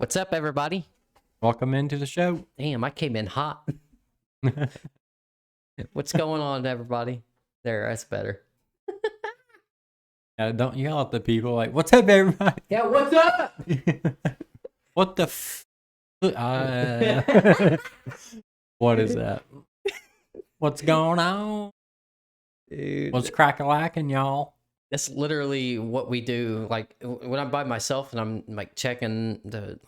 What's up, everybody? Welcome into the show. Damn, I came in hot. What's going on, everybody? There, that's better. Don't yell at the people like, "What's up, everybody?" Yeah, what's up? What the what is that? What's going on? Dude, What's crack-a-lacking, y'all? that's literally what we do. Like when I'm by myself and I'm like checking the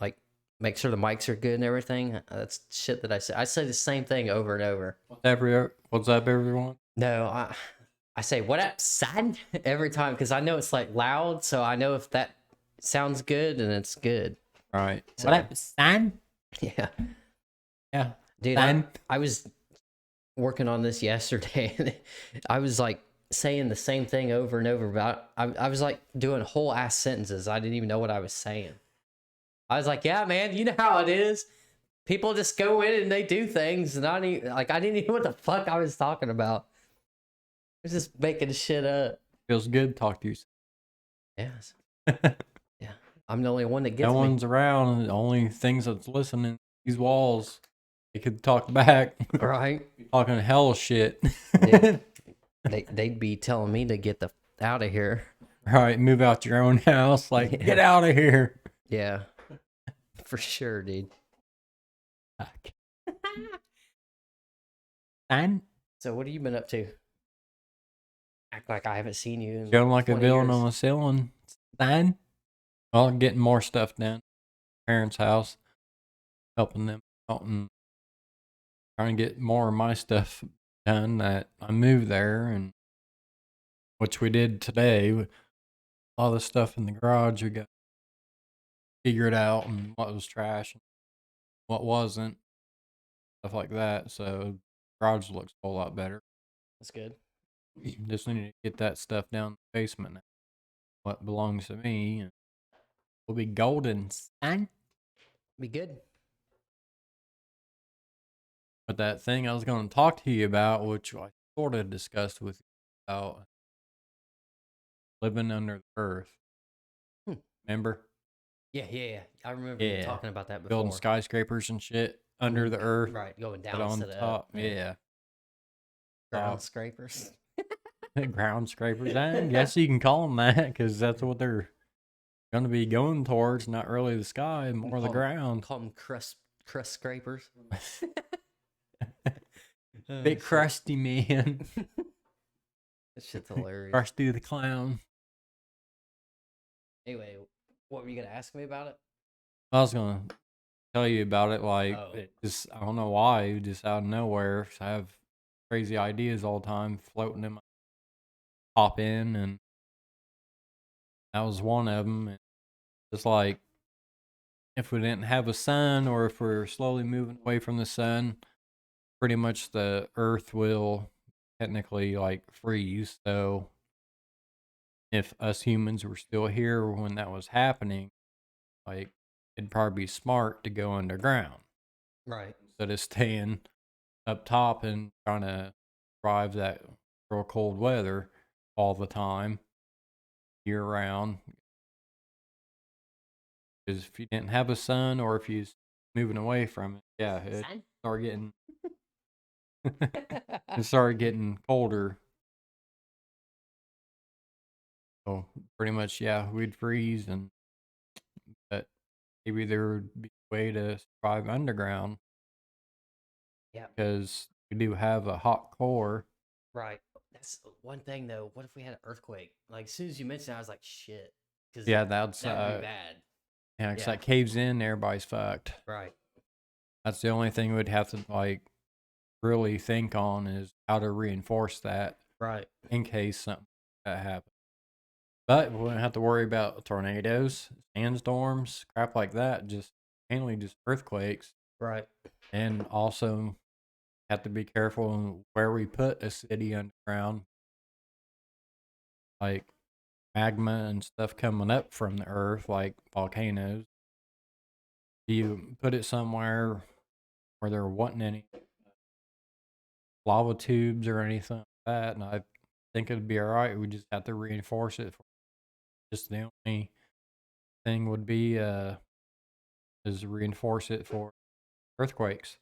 make sure the mics are good and everything. That's shit that I say. I say the same thing over and over. What's up, everyone? No, I say what up, son, every time because I know it's like loud, so I know if that sounds good and it's good. All right. So, What up, son? Yeah. Yeah. Dude, I was working on this yesterday and I was like saying the same thing over and over, but I was like doing whole ass sentences. I didn't even know what I was saying. I was like, yeah, man, you know how it is. People just go in and they do things, and I didn't even know what the fuck I was talking about. I was just making shit up. Feels good to talk to you. Yes. Yeah. I'm the only one that gets No me. one's around. The only things that's listening, these walls, they could talk back. Right. Talking hell shit. They'd be telling me to get the out of here. Right, move out your own house. Like, Yeah. get out of here. Yeah. For sure, dude. And So what have you been up to? Act like I haven't seen you in feeling like a 20 villain years. on the ceiling. Stein. Well, getting more stuff done. Parents' house, helping them out and trying to get more of my stuff done that I moved there, and which we did today. All the stuff in the garage, we got figured out and what was trash and what wasn't, stuff like that. So garage looks a whole lot better. That's good. Just need to get that stuff down in the basement now. What belongs to me, and we'll be golden, Stein. Be good. But that thing I was going to talk to you about, which I sort of discussed with you about living under the earth. Remember? Yeah. I remember you talking about that before. Building skyscrapers and shit under the earth. Right, going But down on instead top. of Yeah. ground scrapers. Ground scrapers. I guess you can call them that because that's what they're going to be going towards. Not really the sky, more the ground. Call them crust scrapers. Big crusty man. That shit's hilarious. Krusty the clown. Anyway, what were you gonna ask me about it? I was gonna tell you about it. Like, it just I don't know why, just out of nowhere. I have crazy ideas all the time floating in my pop in, and that was one of them. And just like if we didn't have a sun, or if we're slowly moving away from the sun, pretty much the Earth will technically like freeze. So if us humans were still here when that was happening, like it'd probably be smart to go underground. Right. Instead of staying up top and trying to survive that real cold weather all the time, year round. Because if you didn't have a sun, or if you're moving away from it, yeah, it start getting it started getting colder. So pretty much, yeah, we'd freeze, and but maybe there would be a way to survive underground. Yeah. Because we do have a hot core. Right. That's one thing though. What if we had an earthquake? Like as soon as you mentioned it, I was like, shit. Yeah, that'd be bad. Yeah, because that caves in, everybody's fucked. Right. That's the only thing we'd have to like really think on, is how to reinforce that. Right. In case something like that happens. But we wouldn't have to worry about tornadoes, sandstorms, crap like that. Just mainly just earthquakes. Right. And also have to be careful in where we put a city underground. Like magma and stuff coming up from the earth, like volcanoes. Do you put it somewhere where there wasn't any lava tubes or anything like that? And I think it'd be all right. We just have to reinforce it. Just the only thing would be is reinforce it for earthquakes.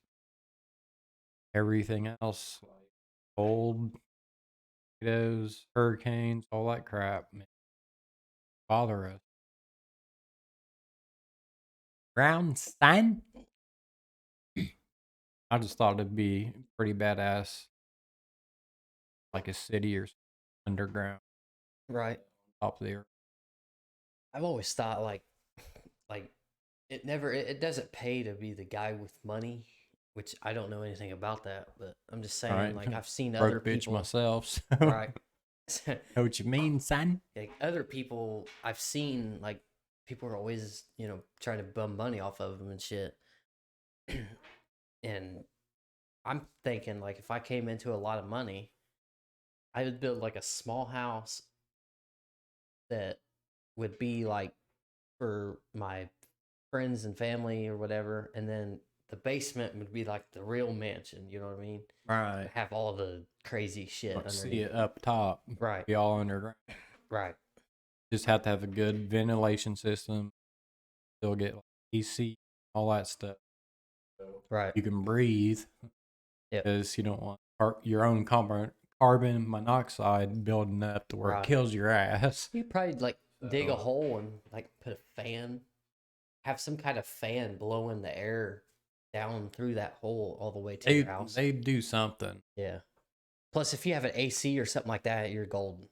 Everything else, like cold, tornadoes, hurricanes, all that crap, man, bother us. Ground sign? I just thought it'd be pretty badass, like a city or underground, Right. top of the earth. I've always thought like it doesn't pay to be the guy with money, which I don't know anything about that, but I'm just saying Right. like I've seen other Broke bitch people. myself. So. Right. Know what you mean, son? Like other people I've seen, like people are always, trying to bum money off of them and shit. And I'm thinking like if I came into a lot of money, I would build like a small house that would be like for my friends and family or whatever, and then the basement would be like the real mansion. You know what I mean? Right. Have all the crazy shit Let's underneath. see it up top. Right. Be all underground. Right. Just have to have a good ventilation system. Still get like AC, all that stuff. Right. You can breathe. Yep. Because you don't want your own carbon monoxide building up to where Right. it kills your ass. You probably like dig a hole and like put a fan, have some kind of fan blowing the air down through that hole all the way to your house. They do something. Yeah. Plus, if you have an AC or something like that, you're golden.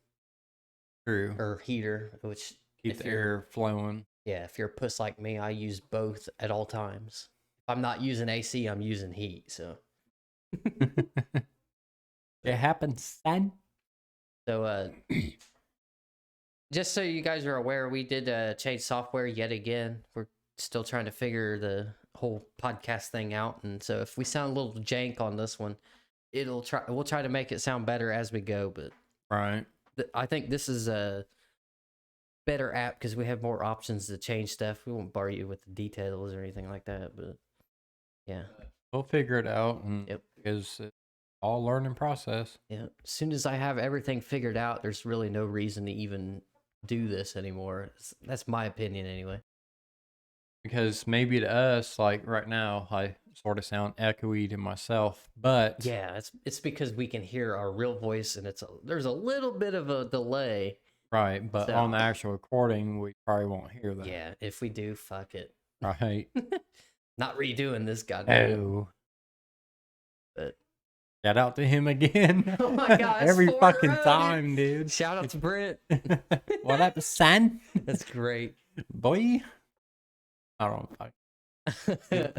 True. Or heater, which keep the air flowing. Yeah, if you're a puss like me, I use both at all times. If I'm not using AC, I'm using heat. So it happens, son. So, just so you guys are aware, we did change software yet again. We're still trying to figure the whole podcast thing out, and so if we sound a little jank on this one, we'll try to make it sound better as we go. But right, I think this is a better app because we have more options to change stuff. We won't bore you with the details or anything like that, but yeah, we'll figure it out. And yep, because it's all learning process. Yeah, as soon as I have everything figured out, there's really no reason to even do this anymore. That's my opinion anyway. Because maybe to us, like right now, I sort of sound echoey to myself, but yeah, it's because we can hear our real voice, and there's a little bit of a delay. Right, but on the actual recording, we probably won't hear that. Yeah, if we do, fuck it. Right. Not redoing this goddamn. Oh. But shout out to him again. Oh my god, every fucking time, dude. Shout out to Brent. What up, son? That's great, boy. I don't know.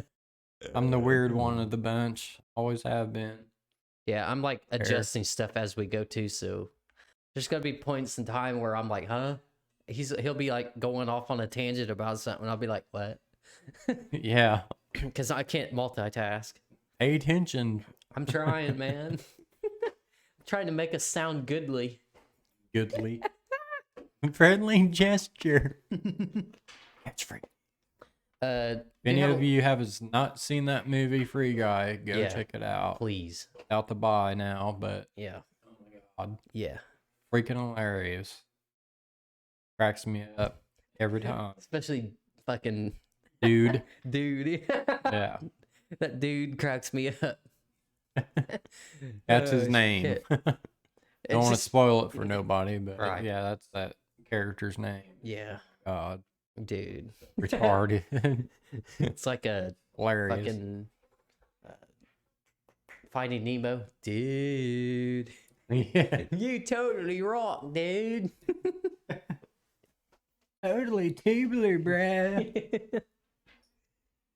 I'm the weird one of the bunch. Always have been. Yeah, I'm like adjusting stuff as we go too. So there's gonna be points in time where I'm like, huh? He'll be like going off on a tangent about something. I'll be like, what? Yeah. Because I can't multitask. Pay attention. I'm trying, man. I'm trying to make us sound goodly. Goodly. Friendly gesture. That's free. If any of you have not seen that movie, Free Guy, go check it out. Please. Out to buy now, but yeah. Oh my god. Yeah. Freaking hilarious. Cracks me up every time. Especially fucking dude. Dude. Yeah. That dude cracks me up. That's his name. Don't want to spoil it for nobody, but right. Yeah, that's that character's name. Yeah. God. Dude. Retarded. It's like a hilarious. Fucking Finding Nemo. Dude. Yeah. You totally rock, dude. Totally tubular, bruh.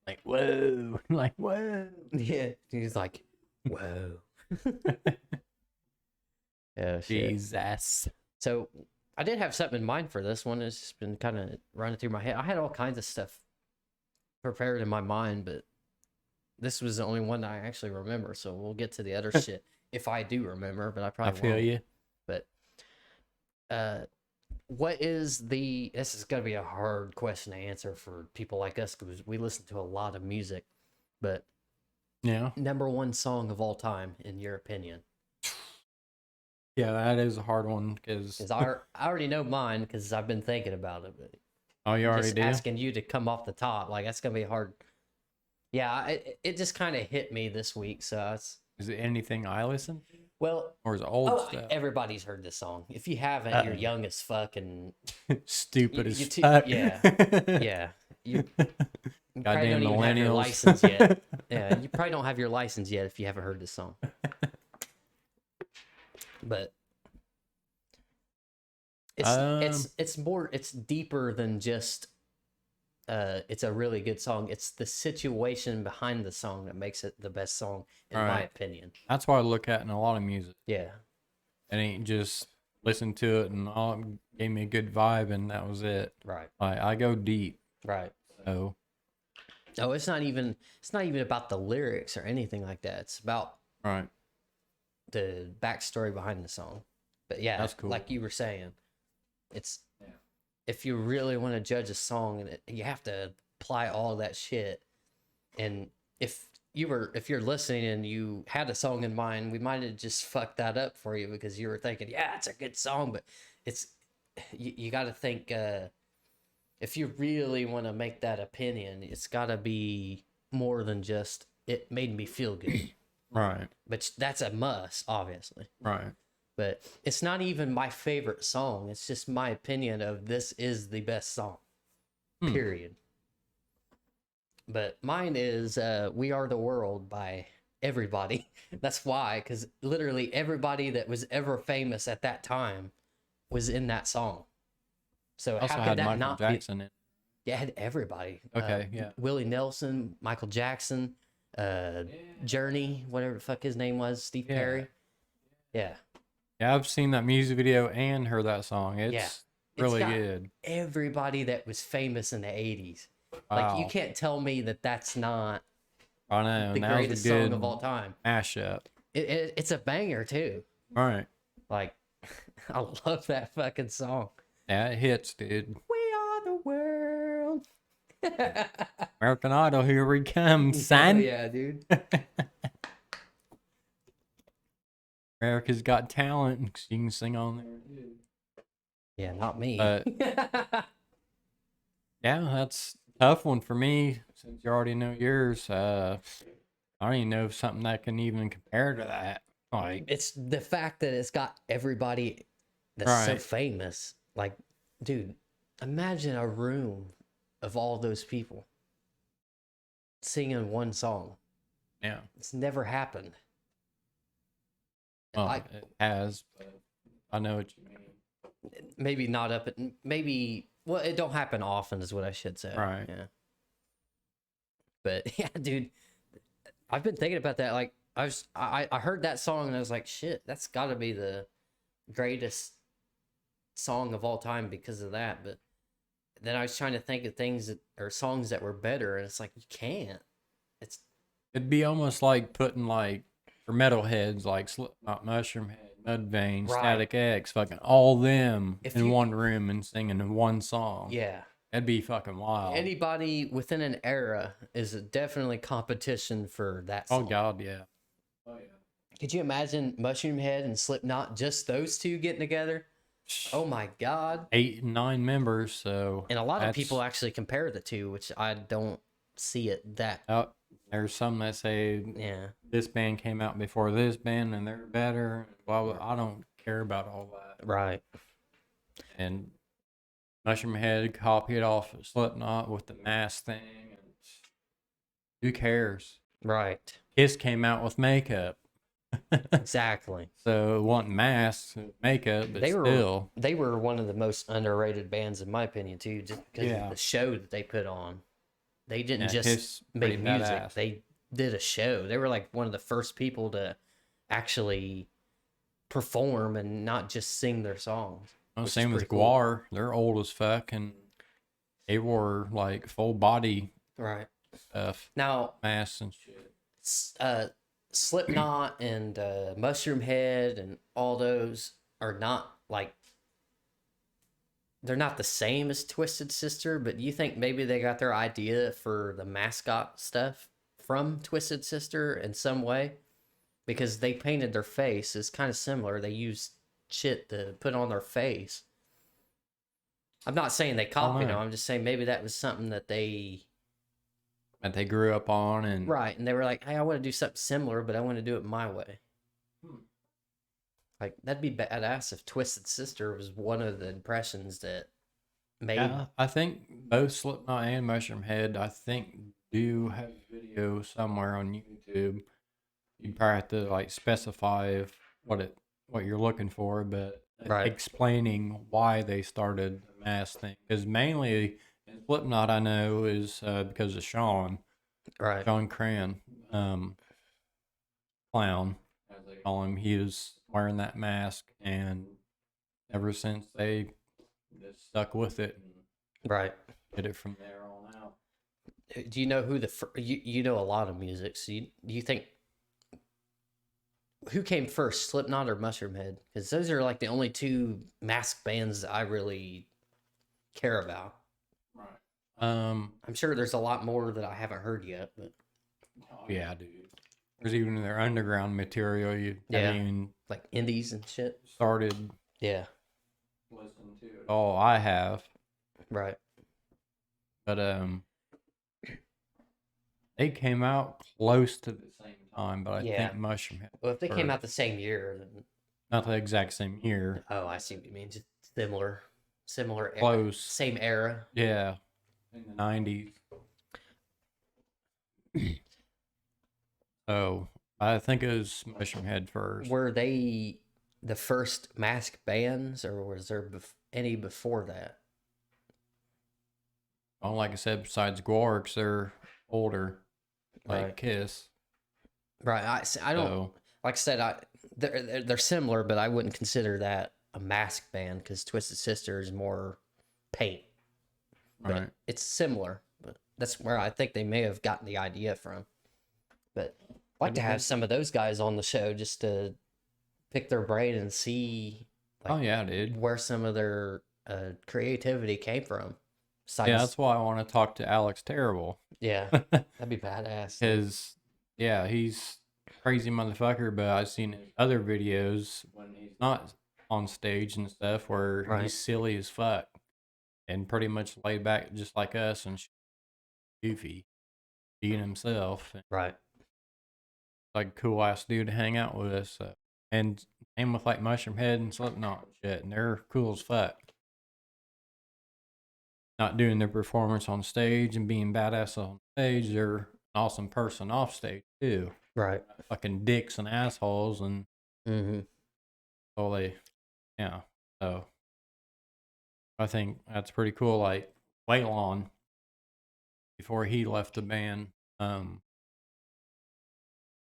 Like, whoa. Like, whoa. Yeah. He's like, whoa. Oh, shit. Jesus. So I did have something in mind for this one. It's just been kind of running through my head. I had all kinds of stuff prepared in my mind, but this was the only one that I actually remember. So we'll get to the other shit if I do remember, but I probably feel won't. you. But what is this is going to be a hard question to answer for people like us because we listen to a lot of music, but yeah, number one song of all time in your opinion? Yeah, that is a hard one because I already know mine because I've been thinking about it. But Oh, you already just do? asking you to come off the top. Like that's gonna be hard. Yeah, it just kind of hit me this week. So it's Is it anything I listen to? well, Or is it old oh, stuff? everybody's heard this song. If you haven't, you're Uh-oh. young as fuck and Stupid as too, fuck. yeah, yeah. You probably Goddamn don't even have your millennials. license yet. Yeah, you probably don't have your license yet if you haven't heard this song. But it's deeper than just it's a really good song. It's the situation behind the song that makes it the best song, in my opinion. That's what I look at in a lot of music. Yeah. It ain't just listen to it and it gave me a good vibe and that was it. Right. I go deep. Right. So Oh, it's not even about the lyrics or anything like that. It's about right. the backstory behind the song. But yeah, That's cool. like you were saying, it's if you really want to judge a song, you have to apply all that shit. And if you're listening and you had a song in mind, we might have just fucked that up for you because you were thinking, yeah, it's a good song, but it's you got to think if you really want to make that opinion, it's got to be more than just it made me feel good. Right. But that's a must, obviously. Right. But it's not even my favorite song. It's just my opinion of this is the best song. Period. But mine is We Are the World by everybody. That's why, because literally everybody that was ever famous at that time was in that song. So Also how had could that Michael not Jackson be? in. Yeah, it had everybody. Okay, yeah. Willie Nelson, Michael Jackson, Journey, whatever the fuck his name was, Steve Perry. Yeah. Yeah, I've seen that music video and heard that song. It's really good. Everybody that was famous in the 80s. Wow. Like, you can't tell me that that's not I know. the greatest song of all time. Mashup. It's a banger, too. All right. Like, I love that fucking song. Yeah, it hits, dude. We are the world. American Idol, here we come, son. Yeah, dude. America's Got Talent. You can sing on there, too. Yeah, not me. Yeah, that's a tough one for me since you already know yours. I don't even know if something that can even compare to that. Like, it's the fact that it's got everybody that's so famous. Like, dude, imagine a room of all those people singing one song. yeah. It's never happened. Well, it has, but I know what you mean. Maybe not up at maybe. Well, it don't happen often, is what I should say. Right. Yeah. But yeah, dude, I've been thinking about that. Like, I heard that song and I was like, shit, that's got to be the greatest song of all time because of that. But then I was trying to think of things or songs that were better, and it's like you can't. It'd be almost like putting like for metalheads like Slipknot, Mushroom Head, Mudvayne, Static X, fucking all them in one room and singing in one song. Yeah. That'd be fucking wild. Anybody within an era is definitely competition for that song. Oh, God, yeah. Oh, yeah. Could you imagine Mushroom Head and Slipknot, just those two getting together? Oh, my God. 8 and 9 members, so... And a lot of people actually compare the two, which I don't see it that... There's some that say this band came out before this band and they're better. Well, I don't care about all that. Right. And Mushroom Head copied off of Slipknot with the mask thing. And who cares? Right. Kiss came out with makeup. Exactly. So it wasn't masks, makeup, but they were one of the most underrated bands in my opinion too, just because of the show that they put on. They didn't just make music. Badass. They did a show. They were like one of the first people to actually perform and not just sing their songs. Well, same with Guar. They're old as fuck, and they wore like full body stuff. Now, masks and shit. Slipknot and Mushroom Head and all those are not like... They're not the same as Twisted Sister, but you think maybe they got their idea for the mascot stuff from Twisted Sister in some way? Because they painted their face. It's kind of similar. They used shit to put on their face. I'm not saying they I don't copied know. them. I'm just saying maybe that was something that they grew up on, and right, and they were like, "Hey, I want to do something similar, but I want to do it my way." Like that'd be badass if Twisted Sister was one of the impressions that made. yeah, I think both Slipknot and Mushroom Head, I think, do have a video somewhere on YouTube. You probably have to like specify what you're looking for, but Right. explaining why they started the mask thing. Because mainly in Slipknot, I know is because of Sean Right. Cran, clown as they call him. He was wearing that mask, and ever since they just stuck with it and Right. did it from there on out. Do you know who you know a lot of music? So do you think who came first, Slipknot or Mushroomhead? Because those are like the only two mask bands that I really care about. Right. I'm sure there's a lot more that I haven't heard yet, but Oh yeah, dude. There's even their underground material you yeah, haven't even like indies and shit. started Yeah. listening to it. Oh, I have. Right. But they came out close to the same time, but I Yeah. think Mushroom Head Well, if they came first. out the same year, then Not the exact same year. oh, I see what you mean. Just similar, Close. same era. Yeah. In the 90s. So I think it was Mushroom Head first. Were they the first mask bands, or was there any before that? Well, like I said, besides Gwarks, they're older, like Right. Kiss. Right. I don't So like I said. They're similar, but I wouldn't consider that a mask band because Twisted Sister is more paint. But right. it's similar. But that's where I think they may have gotten the idea from. But I'd like to have some of those guys on the show just to pick their brain and see Oh yeah, dude. where some of their creativity came from. Besides, Yeah, that's why I want to talk to Alex Terrible. yeah, that'd be badass. Because, yeah, he's a crazy motherfucker, but I've seen his other videos when he's not on stage and stuff where Right. he's silly as fuck and pretty much laid back just like us and goofy, being himself. Right. Like a cool ass dude to hang out with us. And same with like Mushroom Head and Slipknot and shit, and they're cool as fuck. Not doing their performance on stage and being badass on stage, they're an awesome person off stage too. Right. Fucking dicks and assholes, and Mm-hmm. so yeah. So I think that's pretty cool. Like Waylon, before he left the band,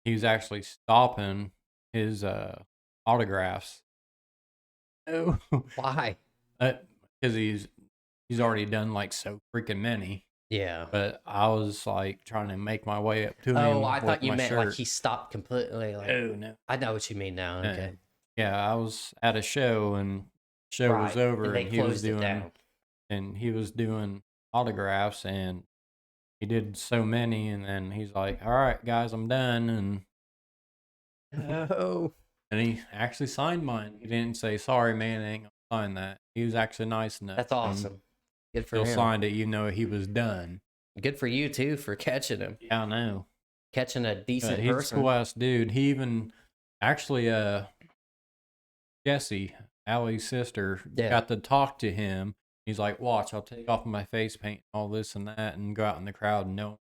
he was actually stopping his autographs. Oh, Why? because he's already done like so freaking many. Yeah. But I was like trying to make my way up to him. Oh, I with thought you my meant shirt. like he stopped completely. Like, Oh no. I know what you mean now. Okay. Yeah, I was at a show and show was Right. over And they and he was closed it down. doing autographs and he did so many and then he's like, "All right, guys, I'm done." Oh. And he actually signed mine. He didn't say, "Sorry, man, I ain't gonna sign that." He was actually nice enough. That's awesome. Good for Still him. signed it, you know, he was done. Good for you too for catching him. Yeah, I know. Catching a decent He's person. a cool ass dude. He even actually Jessie, Allie's sister, Yeah. got to talk to him. He's like, "Watch, I'll take off my face paint, all this and that, and go out in the crowd and know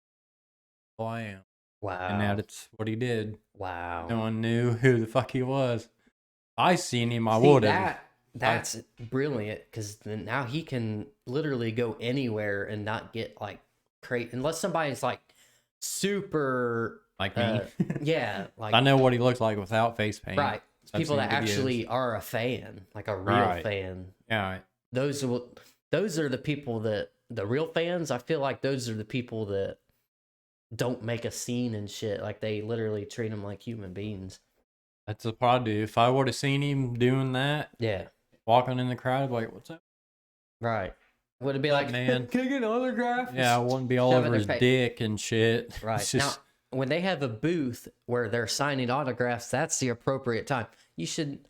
who I am." Wow. And that's what he did. Wow. No one knew who the fuck he was. I seen him, I See, would have. that's brilliant because now he can literally go anywhere and not get like crazy unless somebody's like super Like me. yeah, like I know what he looks like without face paint. right. I've People seen that videos. actually are a fan, like a real Right. fan. Yeah. Those are the people that the real fans. I feel like those are the people that don't make a scene and shit. Like they literally treat them like human beings. That's what I'd do. If I would have seen him doing that, Yeah. walking in the crowd, I'd be like, "What's up?" Right. Would it be What's like, up, man? can I get an autograph? Yeah, I wouldn't be all Shove it in over their his face. dick and shit. Right. It's just, Now, when they have a booth where they're signing autographs, that's the appropriate time.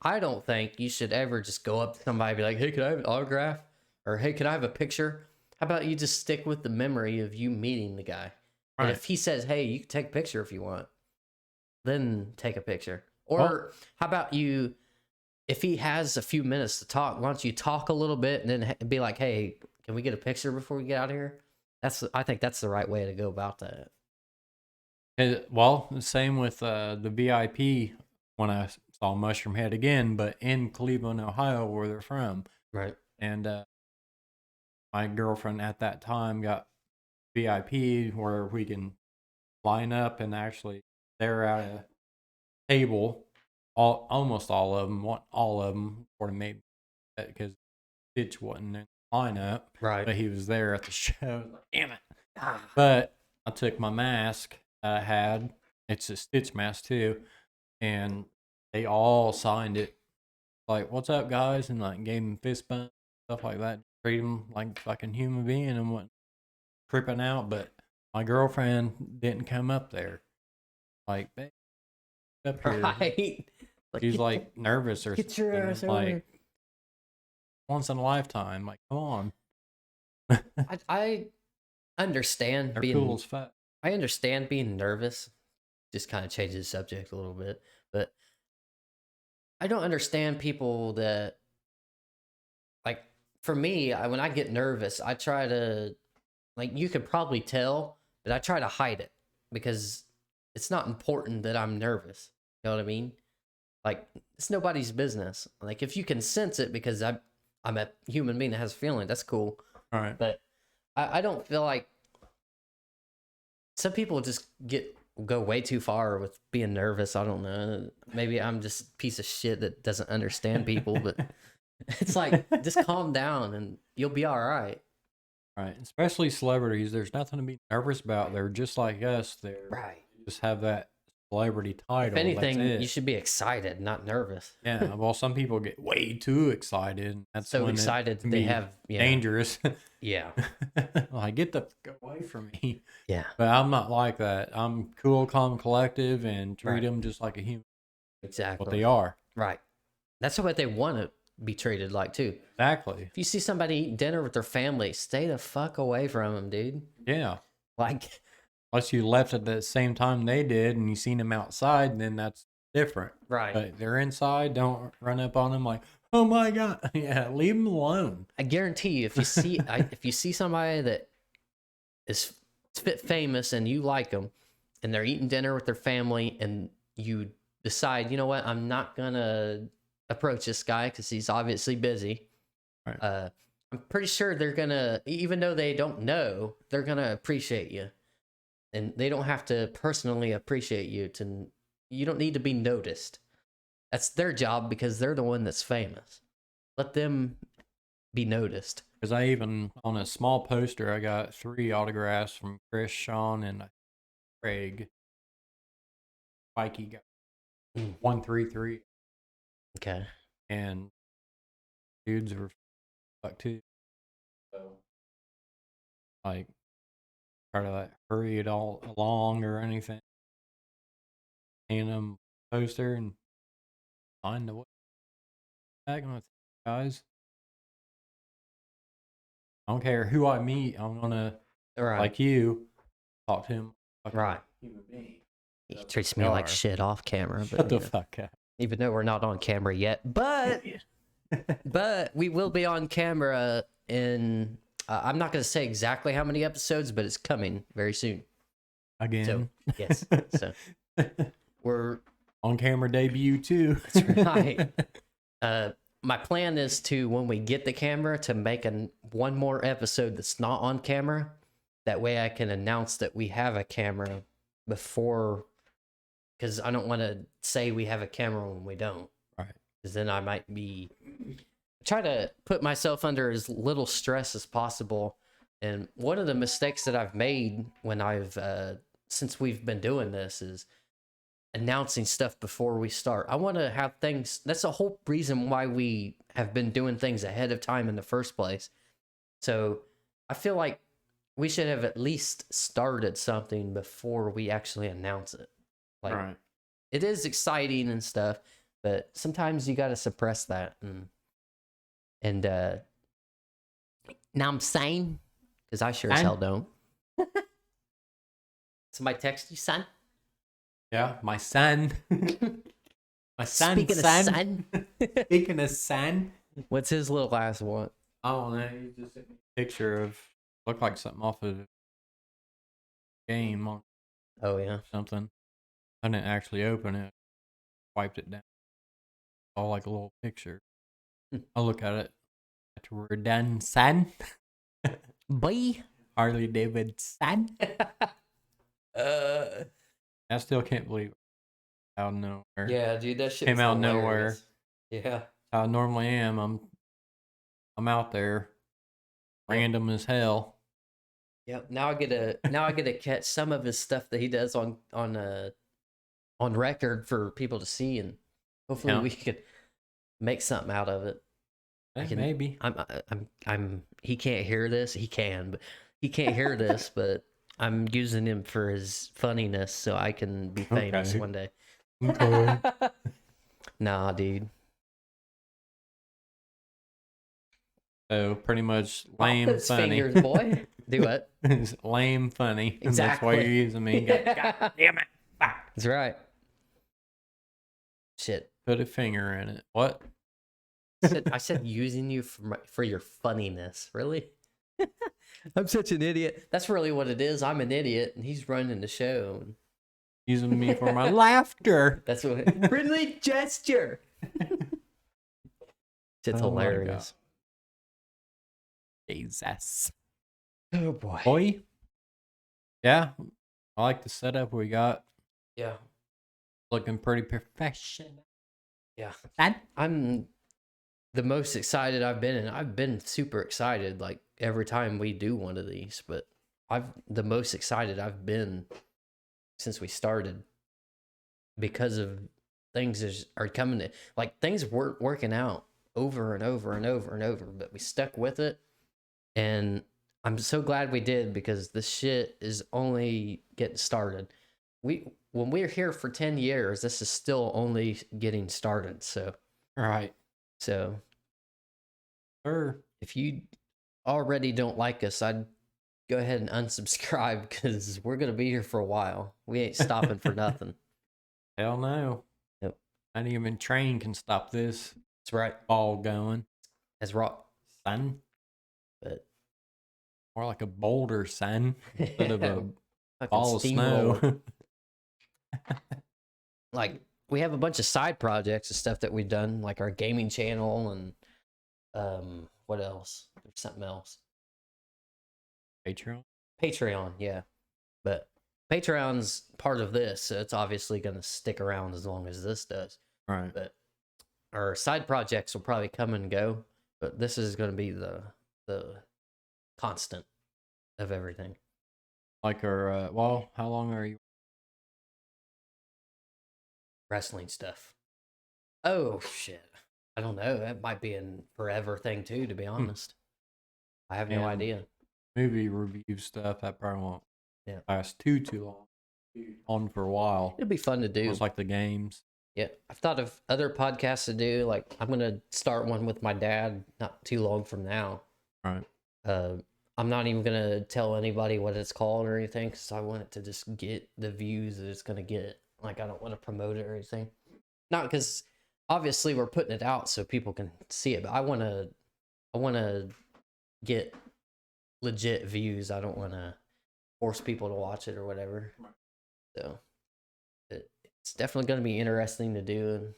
I don't think you should ever just go up to somebody and be like, "Hey, can I have an autograph?" Or, hey, can I have a picture? How about you just stick with the memory of you meeting the guy? And Right. if he says, hey, you can take a picture if you want, then take a picture. Well, Or how about you, if he has a few minutes to talk, why don't you talk a little bit and then be like, hey, can we get a picture before we get out of here? I think that's the right way to go about that. well, the same with the VIP when I saw Mushroom Head again, but in Cleveland, Ohio, where they're from. Right. And my girlfriend at that time got VIP where we can line up and actually they're at a table. Almost all of them, want all of them, or maybe because Stitch wasn't in the lineup, Right. but he was there at the show. Like, damn it! Ah. But I took my mask I had. It's a Stitch mask too, and they all signed it. Like, what's up, guys? And like gave him fist bump, stuff like that. Treat him like a fucking human being and went tripping out. But my girlfriend didn't come up there. Like, babe, up here. Right. She's like nervous or get your ass something. over Like once in a lifetime. Like, come on. I understand They're being cool as fuck. I understand being nervous. Just kind of changes the subject a little bit, but I don't understand people that like. For me, when I get nervous, I try to like you could probably tell, but I try to hide it because it's not important that I'm nervous. You know what I mean? Like it's nobody's business. Like if you can sense it because I'm a human being that has a feeling, that's cool. All right. But I don't feel like some people just go way too far with being nervous. I don't know. Maybe I'm just a piece of shit that doesn't understand people, but it's like just calm down and you'll be all right. Right. Especially celebrities. There's nothing to be nervous about. They're just like us. They're Right. just have that celebrity title. If anything, That's it. you should be excited, not nervous. Yeah. Well, some people get way too excited. That's So when excited it can they be have dangerous. Yeah. Like, get the fuck away from me. Yeah. But I'm not like that. I'm cool, calm, collective, and treat Right. them just like a human. Exactly. What they are. Right. That's what they want to be treated like too. Exactly. If you see somebody eating dinner with their family, stay the fuck away from them, dude. Yeah. Like, unless you left at the same time they did and you seen them outside, then that's different. right. But they're inside, don't run up on them like, oh my God. Yeah, leave them alone. I guarantee you, if you see somebody that is famous and you like them, and they're eating dinner with their family, and you decide, you know what, I'm not gonna approach this guy because he's obviously busy. Right. I'm pretty sure they're gonna, even though they don't know, they're gonna appreciate you, and they don't have to personally appreciate you. You don't need to be noticed. That's their job because they're the one that's famous. Let them be noticed. Because I even, on a small poster, I got 3 autographs from Chris, Sean, and Craig. Mikey got 133. Okay. And dudes are fuck too. So, like, try to like hurry it all along or anything. Hand them a poster and find the way back with guys. I don't care who I meet. I'm gonna like you talk to him. Like right. Human being. He treats me like shit off camera. Shut the fuck up. Even though we're not on camera yet, but we will be on camera in. I'm not going to say exactly how many episodes, but it's coming very soon. Again. So, yes. So we're on camera debut too. That's right. My plan is to, when we get the camera, to make one more episode that's not on camera. That way I can announce that we have a camera before, because I don't want to say we have a camera when we don't. Right. Because then I might try to put myself under as little stress as possible. And one of the mistakes that I've made when since we've been doing this is announcing stuff before we start. I want to have things. That's the whole reason why we have been doing things ahead of time in the first place. So I feel like we should have at least started something before we actually announce it. Like, right. It is exciting and stuff, but sometimes you got to suppress that. And Now I'm saying, because I sure as hell don't. Somebody text you, son? Yeah, my son. My son, Speaking of son. Speaking of son. What's his little last one? I don't know. He just sent me a picture of, looked like something off of a game or Oh, yeah. something. I didn't actually open it. Wiped it down. All like a little picture. I'll look at it after we're done, son. Bye. Harley Davidson. uh, I still can't believe it. Out of nowhere. yeah, dude, that shit Came out of nowhere. Yeah. How I normally am. I'm out there. Random as hell. Yep. Now I get to catch some of his stuff that he does on record for people to see, and hopefully we could make something out of it. Maybe. He can't hear this. He can, but he can't hear this, but I'm using him for his funniness so I can be famous one day. Okay. Nah, dude. So pretty much lame Those funny. fingers, boy. Do what? It's lame funny. Exactly. That's why you're using me. God damn it. That's right. Shit. Put a finger in it. What? I said using you for your funniness. Really? I'm such an idiot. That's really what it is. I'm an idiot, and he's running the show. Using me for my laughter. That's what. Friendly gesture. It's hilarious. Jesus. Oh boy. Boy. Yeah. I like the setup we got. Yeah. Looking pretty professional. Yeah. I'm the most excited I've been, and I've been super excited like every time we do one of these, but the most excited I've been since we started because of things are coming to, like, things weren't working out over and over and over and over, but we stuck with it. And I'm so glad we did, because this shit is only getting started. When we're here for 10 years, this is still only getting started. So, Right. So, Sure. if you already don't like us, I'd go ahead and unsubscribe, because we're going to be here for a while. We ain't stopping for nothing. Hell no. Yep. Not even train can stop this. That's right. Ball going. That's right. Son. But more like a boulder, son. Instead of a ball of steamroller. snow. Like, we have a bunch of side projects and stuff that we've done, like our gaming channel and what else? There's something else. Patreon, yeah. But Patreon's part of this, so it's obviously going to stick around as long as this does. Right. But our side projects will probably come and go, but this is going to be the constant of everything. Like our, well, how long are you? Wrestling stuff. Oh, shit. I don't know. That might be a forever thing, too, to be honest. I have no idea. Movie review stuff, that probably won't last too long. On for a while. It'll be fun to do. It's like the games. Yeah. I've thought of other podcasts to do. Like, I'm going to start one with my dad not too long from now. Right. I'm not even going to tell anybody what it's called or anything, because I want it to just get the views that it's going to get. Like, I don't want to promote it or anything. Not because, obviously, we're putting it out so people can see it, but I want to get legit views. I don't want to force people to watch it or whatever. So, it's definitely going to be interesting to do.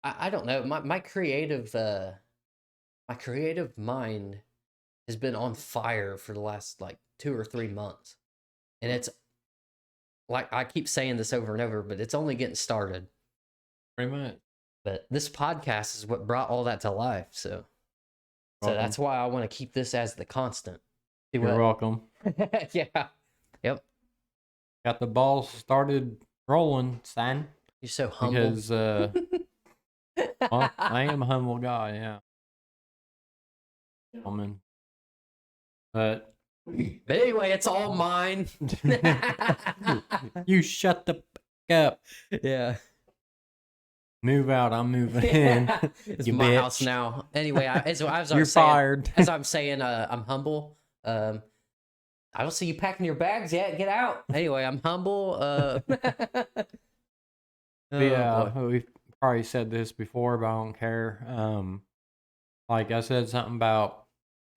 I don't know. My creative mind has been on fire for the last like 2 or 3 months. And it's like, I keep saying this over and over, but it's only getting started. Pretty much. But this podcast is what brought all that to life. So that's why I want to keep this as the constant. You're welcome. Yeah. Yep. Got the balls started rolling, son. You're so humble. Because, well, I am a humble guy, yeah. But anyway, it's all mine. You shut the f*** up. Yeah. Move out. I'm moving in. It's You my house bitch. now. Anyway, as I You're was saying, fired. I'm humble. I don't see you packing your bags yet. Get out. Anyway, I'm humble. Oh Yeah, boy. we've probably said this before, but I don't care. Like I said something about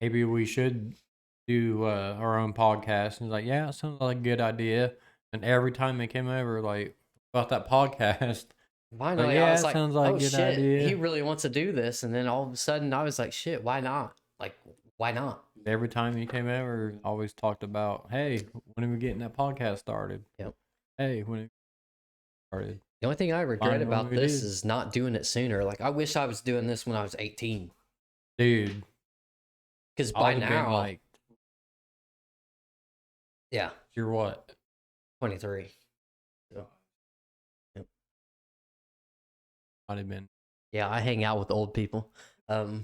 maybe we should do our own podcast, and he's like, "Yeah, it sounds like a good idea." And every time they came over, like about that podcast, like, Finally, I "Yeah, was it like, sounds like oh a good shit, he idea." really wants to do this. And then all of a sudden, I was like, shit, why not? Like, why not? Every time he came over, always talked about, "Hey, when are we getting that podcast started?" Yep. Hey, when it started. The only thing I regret Finally, about we this did. is not doing it sooner. Like, I wish I was doing this when I was 18. Dude, Because I by would have been now, like, yeah, "You're what?" 23. So, yep. I'd have been. Yeah, I hang out with old people. I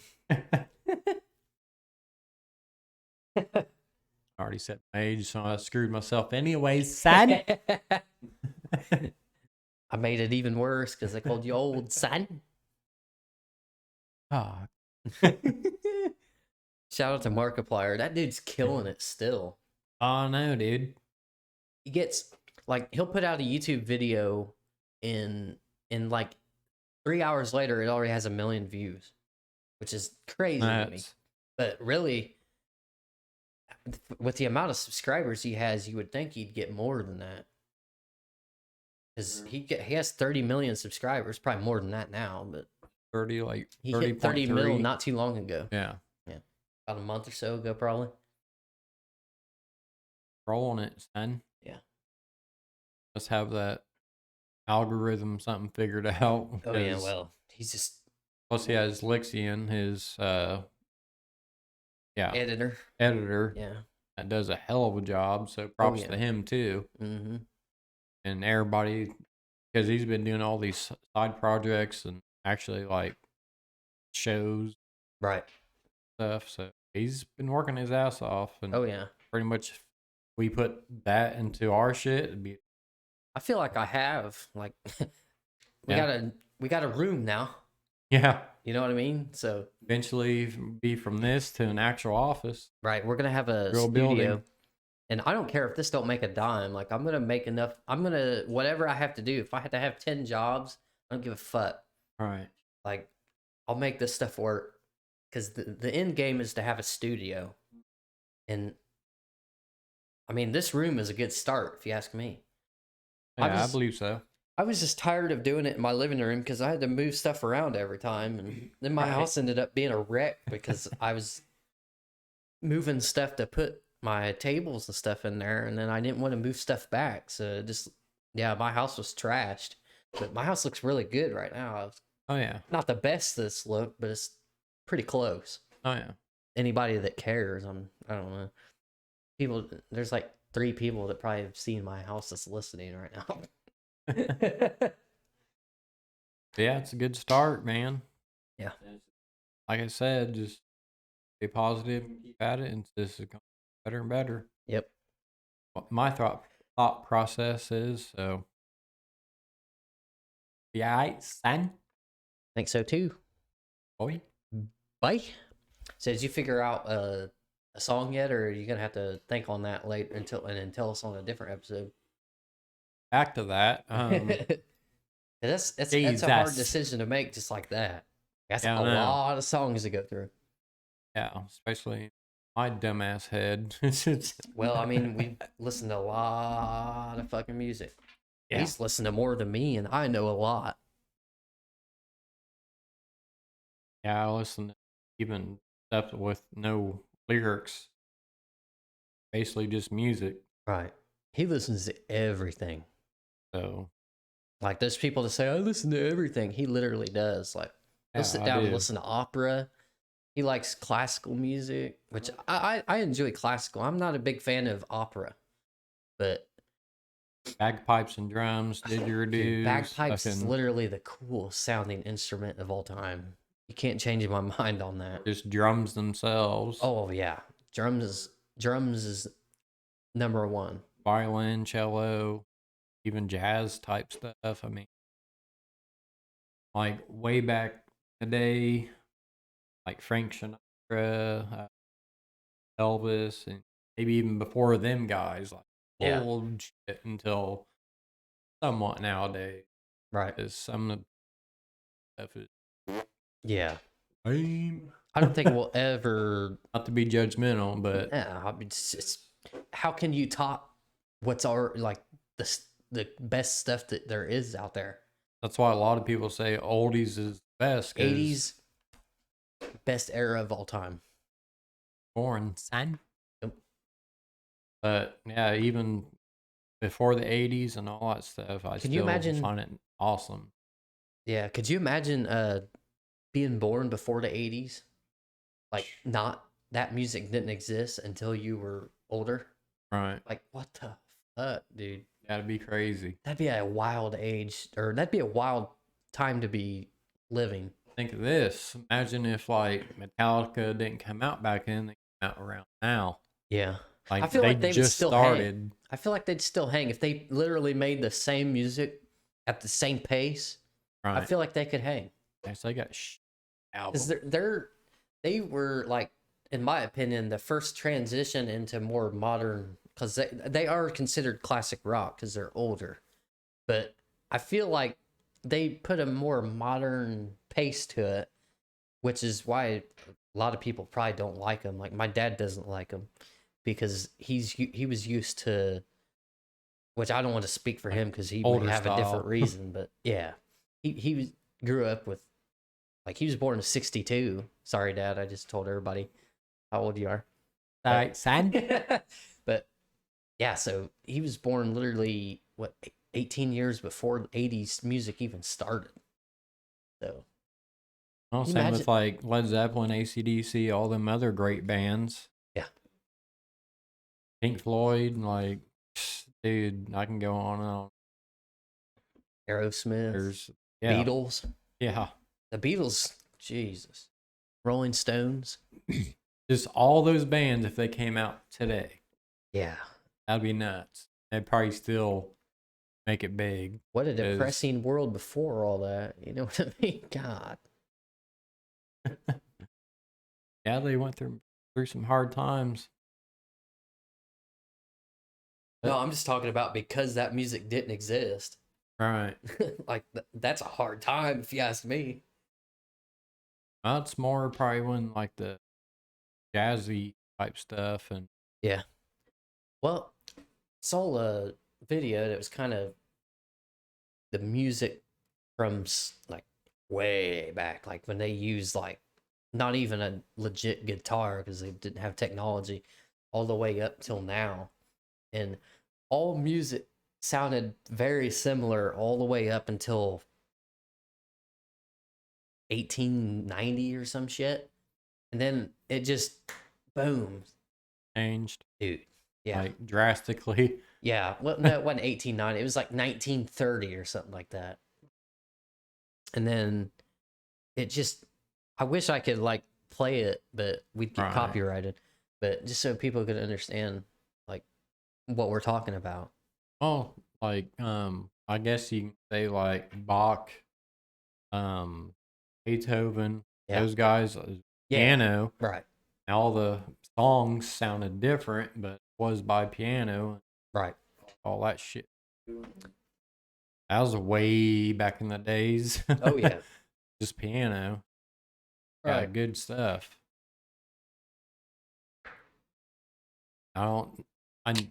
already set my age, so I screwed myself anyways, son. I made it even worse because I called you old, son. Oh. Shout out to Markiplier. That dude's killing it still. Oh no, dude. He gets like he'll put out a YouTube video in like 3 hours later, it already has 1 million views, which is crazy to me. That's But really, with the amount of subscribers he has, you would think he'd get more than that. Because he has 30 million subscribers, probably more than that now, but 30, like he 30. hit 30 mil not too long ago. Yeah. Yeah. About a month or so ago, probably. Rolling it, son. Yeah. Let's have that algorithm something figured out. Oh yeah, well, he's just Plus he has Lixian, his editor. editor. Yeah. That does a hell of a job. So Oh props yeah. to him too. Mm-hmm. And everybody, because he's been doing all these side projects and actually like shows Right. stuff. So he's been working his ass off. And Oh yeah. pretty much if we put that into our shit, it'd be I feel like I have like Yeah. we got a room now. yeah. You know what I mean? So Eventually be from this to an actual office. right, we're gonna have a Real studio, building. and I don't care if this don't make a dime. Like I'm gonna make enough. I'm gonna whatever I have to do. If I had to have 10 jobs, I don't give a fuck. All right. Like I'll make this stuff work because the end game is to have a studio, and I mean this room is a good start if you ask me. Yeah, I believe so. I was just tired of doing it in my living room because I had to move stuff around every time. And then my Right. house ended up being a wreck because I was moving stuff to put my tables and stuff in there. And then I didn't want to move stuff back. So just, yeah, my house was trashed. But my house looks really good right now. It's Oh yeah. not the best this look, but it's pretty close. Oh yeah. Anybody that cares, I don't know. People, there's like 3 people that probably have seen my house that's listening right now. Yeah, it's a good start, man. Yeah. Like I said, just be positive and keep at it, and this is going better and better. Yep. What my thought process is, so yeah, right, son. Think so too. Boy. Bye. So did you figure out a song yet, or are you gonna have to think on that later and then tell us on a different episode? Back to that. That's a hard Jesus. decision to make just like that. That's Yeah, a I know. lot of songs to go through. Yeah, especially my dumbass head. Well, I mean, we listened to a lot of fucking music. Yeah. He's listened to more than me, and I know a lot. Yeah, I listen to even stuff with no lyrics, basically just music. Right. He listens to everything. So Like, there's people that say, I listen to everything. He literally does. Like, he'll yeah, sit I down and do. listen to opera. He likes classical music, which I enjoy classical. I'm not a big fan of opera, but Bagpipes and drums, didgeridoos. dude, bagpipes is fucking literally the coolest sounding instrument of all time. You can't change my mind on that. just drums themselves. Oh yeah, drums is number one. Violin, cello, even jazz type stuff. I mean, like way back today, like Frank Sinatra, Elvis, and maybe even before them guys, like Yeah. old shit until somewhat nowadays. Right. Because some of the stuff is Yeah. lame. I don't think we'll ever. Not to be judgmental, but Yeah. I mean, how can you top what's our like the best stuff that there is out there? that's why a lot of people say oldies is best because 80s best era of all time. born son. Yep. But yeah, even before the 80s and all that stuff, I Can you still imagine? find it awesome. Yeah. Could you imagine being born before the 80s? Like, not that music didn't exist until you were older. Right. Like, what the fuck, dude? That'd be crazy. That'd be a wild age, or that'd be a wild time to be living. Think of this. Imagine if like Metallica didn't come out back then, they came out around now. Yeah. I Like feel they like they would just still hang. started. I feel like they'd still hang if they literally made the same music at the same pace. I Right. feel like they could hang. Yes, they got Because album. they were like, in my opinion, the first transition into more modern, because they are considered classic rock because they're older, but I feel like they put a more modern pace to it, which is why a lot of people probably don't like them. Like my dad doesn't like them because he was used to, which I don't want to speak for him because he may Older have a different style. reason, but yeah, grew up with, like, he was born in 62. Sorry, Dad, I just told everybody how old you are. Right, son. But yeah, so he was born literally, what, 18 years before 80s music even started. So, Well, can you same imagine? with like Led Zeppelin, AC/DC, all them other great bands. Yeah. Pink Floyd, like, dude, I can go on and on. Aerosmith, There's, yeah, Beatles. yeah. The Beatles, Jesus. Rolling Stones. Just all those bands, if they came out today, Yeah. that'd be nuts. They'd probably still make it big. What a 'Cause depressing world before all that. You know what I mean? God. yeah, they went through some hard times. No, I'm just talking about because that music didn't exist. Right. Like, that's a hard time if you ask me. That's more probably when like the jazzy type stuff and Yeah. Well, saw a video that was kind of the music from like way back, like when they used like not even a legit guitar because they didn't have technology, all the way up till now, and all music sounded very similar all the way up until 1890 or some shit, and then it just boom, changed dude. Yeah. like drastically. Yeah, well, no, it wasn't 1890. It was like 1930 or something like that. And then it just, I wish I could like play it, but we'd get Right. copyrighted. But just so people could understand like what we're talking about. Well, like I guess you can say like Bach, Beethoven, Yeah. those guys, Yeah. piano. Right. All the songs sounded different, but was by piano. Right. All that shit. That was way back in the days. Oh, yeah. Just piano. Yeah, Right. good stuff. I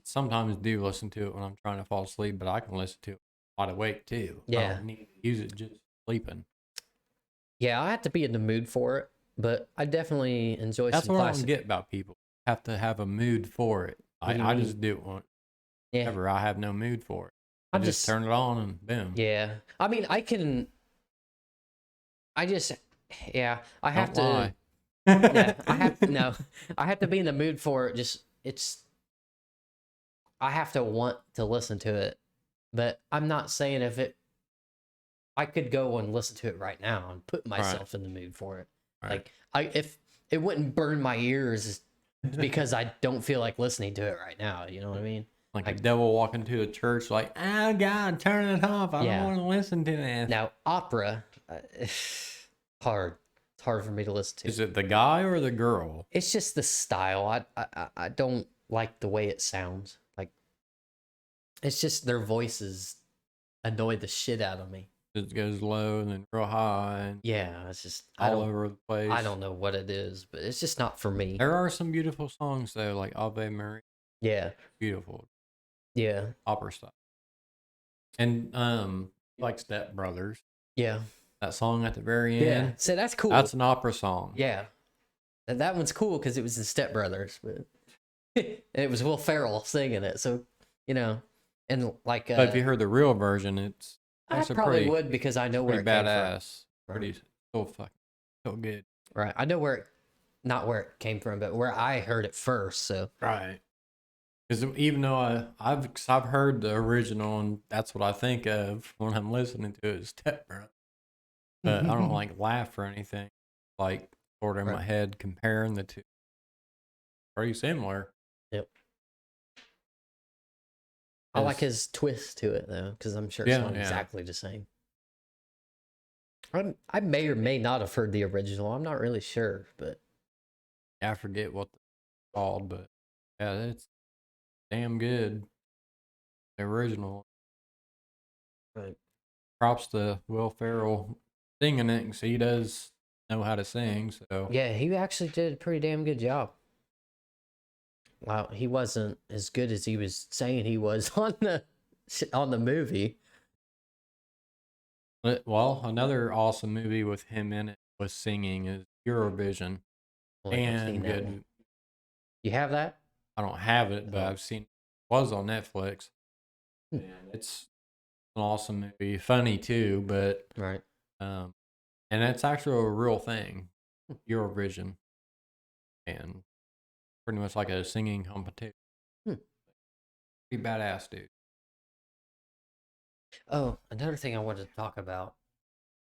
sometimes do listen to it when I'm trying to fall asleep, but I can listen to it wide awake too. I Yeah. don't need to use it just sleeping. Yeah, I have to be in the mood for it, but I definitely enjoy That's some what I classic. don't get about people. Have to have a mood for it. What do you I mean? just do it Yeah. whenever I have no mood for it. I I'm just turn it on and boom. Yeah. I mean, I just, yeah, I have Don't to. lie. Yeah, I have to be in the mood for it. I have to want to listen to it, but I'm not saying I could go and listen to it right now and put myself in the mood for it. Right. Like if it wouldn't burn my ears because I don't feel like listening to it right now. You know what I mean? Like a devil walking to a church, like, oh God, turn it off. I Yeah. don't want to listen to this. Now, opera, hard. It's hard for me to listen to. Is it the guy or the girl? It's just the style. I don't like the way it sounds. Like, it's just their voices annoy the shit out of me. It goes low and then real high and Yeah, it's just all over the place. I don't know what it is, but it's just not for me. There are some beautiful songs though, like Ave Maria. Yeah, Beautiful yeah, opera style. And like Step Brothers. yeah, That song at the very yeah. end. So that's cool. That's an opera song. Yeah, and that one's cool because it was the Step Brothers, but it was Will Ferrell singing it. So and like, But if you heard the real version, it's I probably would because I know where it came badass. from. Pretty so good. Right, I know not where it came from, but where I heard it first. So Right. Because even though I've heard the original and that's what I think of when I'm listening to it, Step Brothers. But I don't like laugh or anything. Like sort of in my head comparing the two. Pretty similar. Yep. I like his twist to it though, because I'm sure it's not exactly the same. I may or may not have heard the original. I'm not really sure, but I forget what it's called, but yeah, it's damn good. The original. Right. Props to Will Ferrell singing it, because he does know how to sing. So yeah, he actually did a pretty damn good job. Wow, he wasn't as good as he was saying he was on the movie. Well, another awesome movie with him in it was singing is Eurovision. Well, And good. You have that? I don't have it, but I've seen it was on Netflix. And it's an awesome movie. Funny too, but right. And it's actually a real thing. Eurovision. And pretty much like a singing competition. Pretty badass, dude. Oh, another thing I wanted to talk about.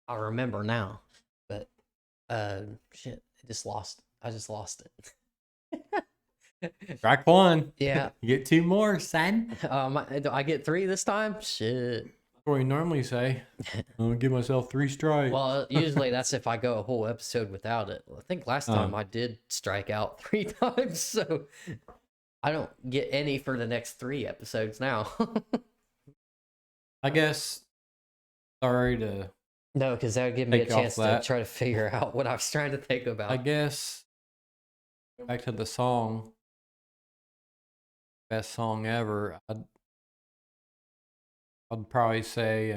I remember now, but shit, I just lost it. Track one. Yeah. You get two more, son. Do I get 3 this time? Shit. That's what we normally say. I'm gonna give myself 3 strikes. Well, usually that's if I go a whole episode without it. I think last time I did strike out 3 times, so I don't get any for the next 3 episodes now. I guess. Sorry to. No, because that would give me a chance to try to figure out what I was trying to think about. I guess. Back to the song. Best song ever. I'd probably say.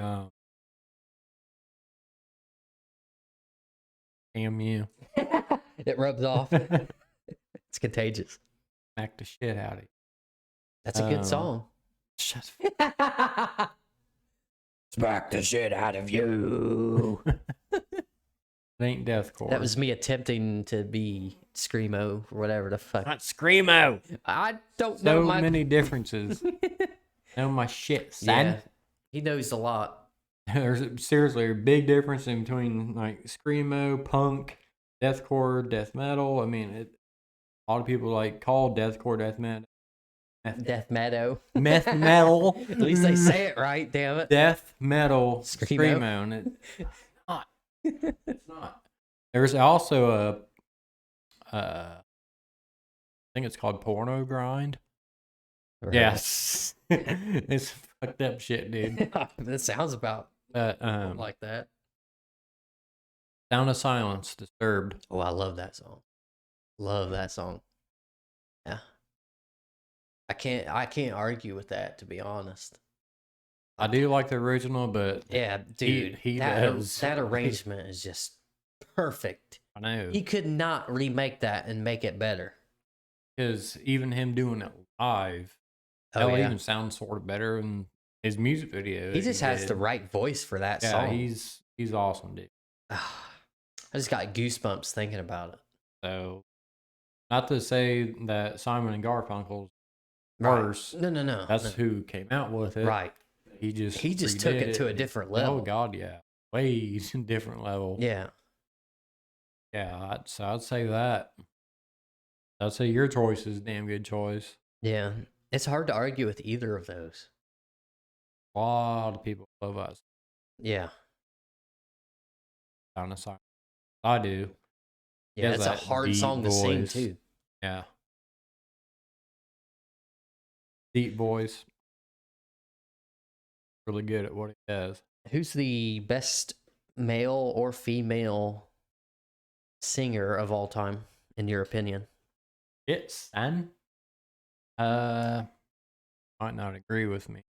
Damn you. It rubs off. It's contagious. Smack the shit out of you. That's a good song. Shut Smack the shit out of you. It ain't deathcore. That was me attempting to be screamo or whatever the fuck. Not screamo. I don't know. So many differences. Know my shit, son. Yeah, he knows a lot. There's seriously a big difference in between like screamo, punk, deathcore, death metal. I mean, a lot of people like call deathcore death metal. Death metal. Meth metal. At least they say it right, damn it. Death metal. Screamo. And it's not. It's not. There's also I think it's called porno grind. Right. Yes. It's fucked up shit, dude. That sounds about like that. Sound of Silence, Disturbed. Oh, I love that song. Love that song. Yeah. I can't argue with that, to be honest. I do like the original, but yeah, dude, that arrangement is just perfect. I know. He could not remake that and make it better. Because even him doing it live, even sounds sort of better in his music video. He just has the right voice for that song. Yeah, he's awesome, dude. I just got goosebumps thinking about it. So, not to say that Simon and Garfunkel's worse. No. That's who came out with it. Right. He just took it to a different level. Oh God, yeah, way different level. Yeah. Yeah, I'd say that. I'd say your choice is a damn good choice. Yeah, it's hard to argue with either of those. A lot of people love us. Yeah. sound of silence. I do. He Yeah, has it's a that hard deep song to sing voice. too. Yeah. Deep voice. Really good at what he does. Who's the best male or female singer of all time, in your opinion? It's and might not agree with me.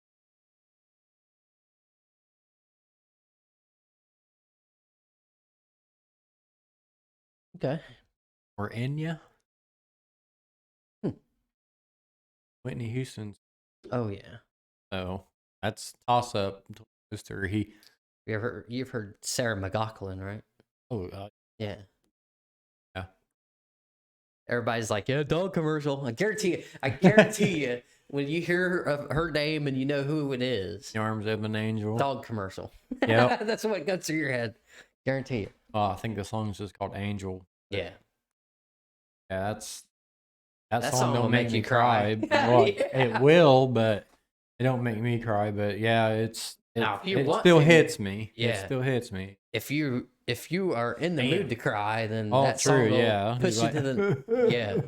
Okay. Or Enya. Hmm. Whitney Houston's. Oh yeah. So that's toss up. Mister he. You've heard Sarah McLachlan, right? Oh Yeah. yeah. Everybody's like, yeah, dog commercial. I guarantee you, when you hear of her name and you know who it is, The Arms of an Angel. dog commercial. Yep. That's what goes through your head. Guarantee you. Oh, I think the song's just called Angel. Yeah. Yeah, that That song song will don't make make you me cry. cry. Well, Yeah. it will, but it don't make me cry. But yeah, Now, if you it want still to, hits me. It yeah. still hits me. If you are in the Damn. mood to cry, then Oh, that true. song will Yeah, push he's you to the yeah.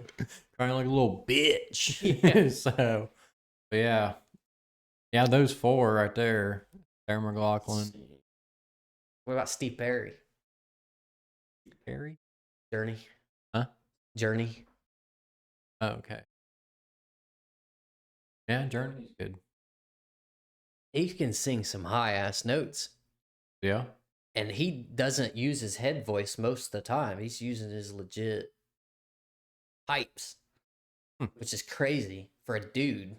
crying like a little bitch. Yeah. So, but yeah, those four right there. Sarah Let's McLachlan, see. What about Steve Perry? Perry, Journey. huh? Journey. Oh, okay. Yeah, Journey's good. He can sing some high ass notes. Yeah. And he doesn't use his head voice most of the time. He's using his legit pipes, which is crazy for a dude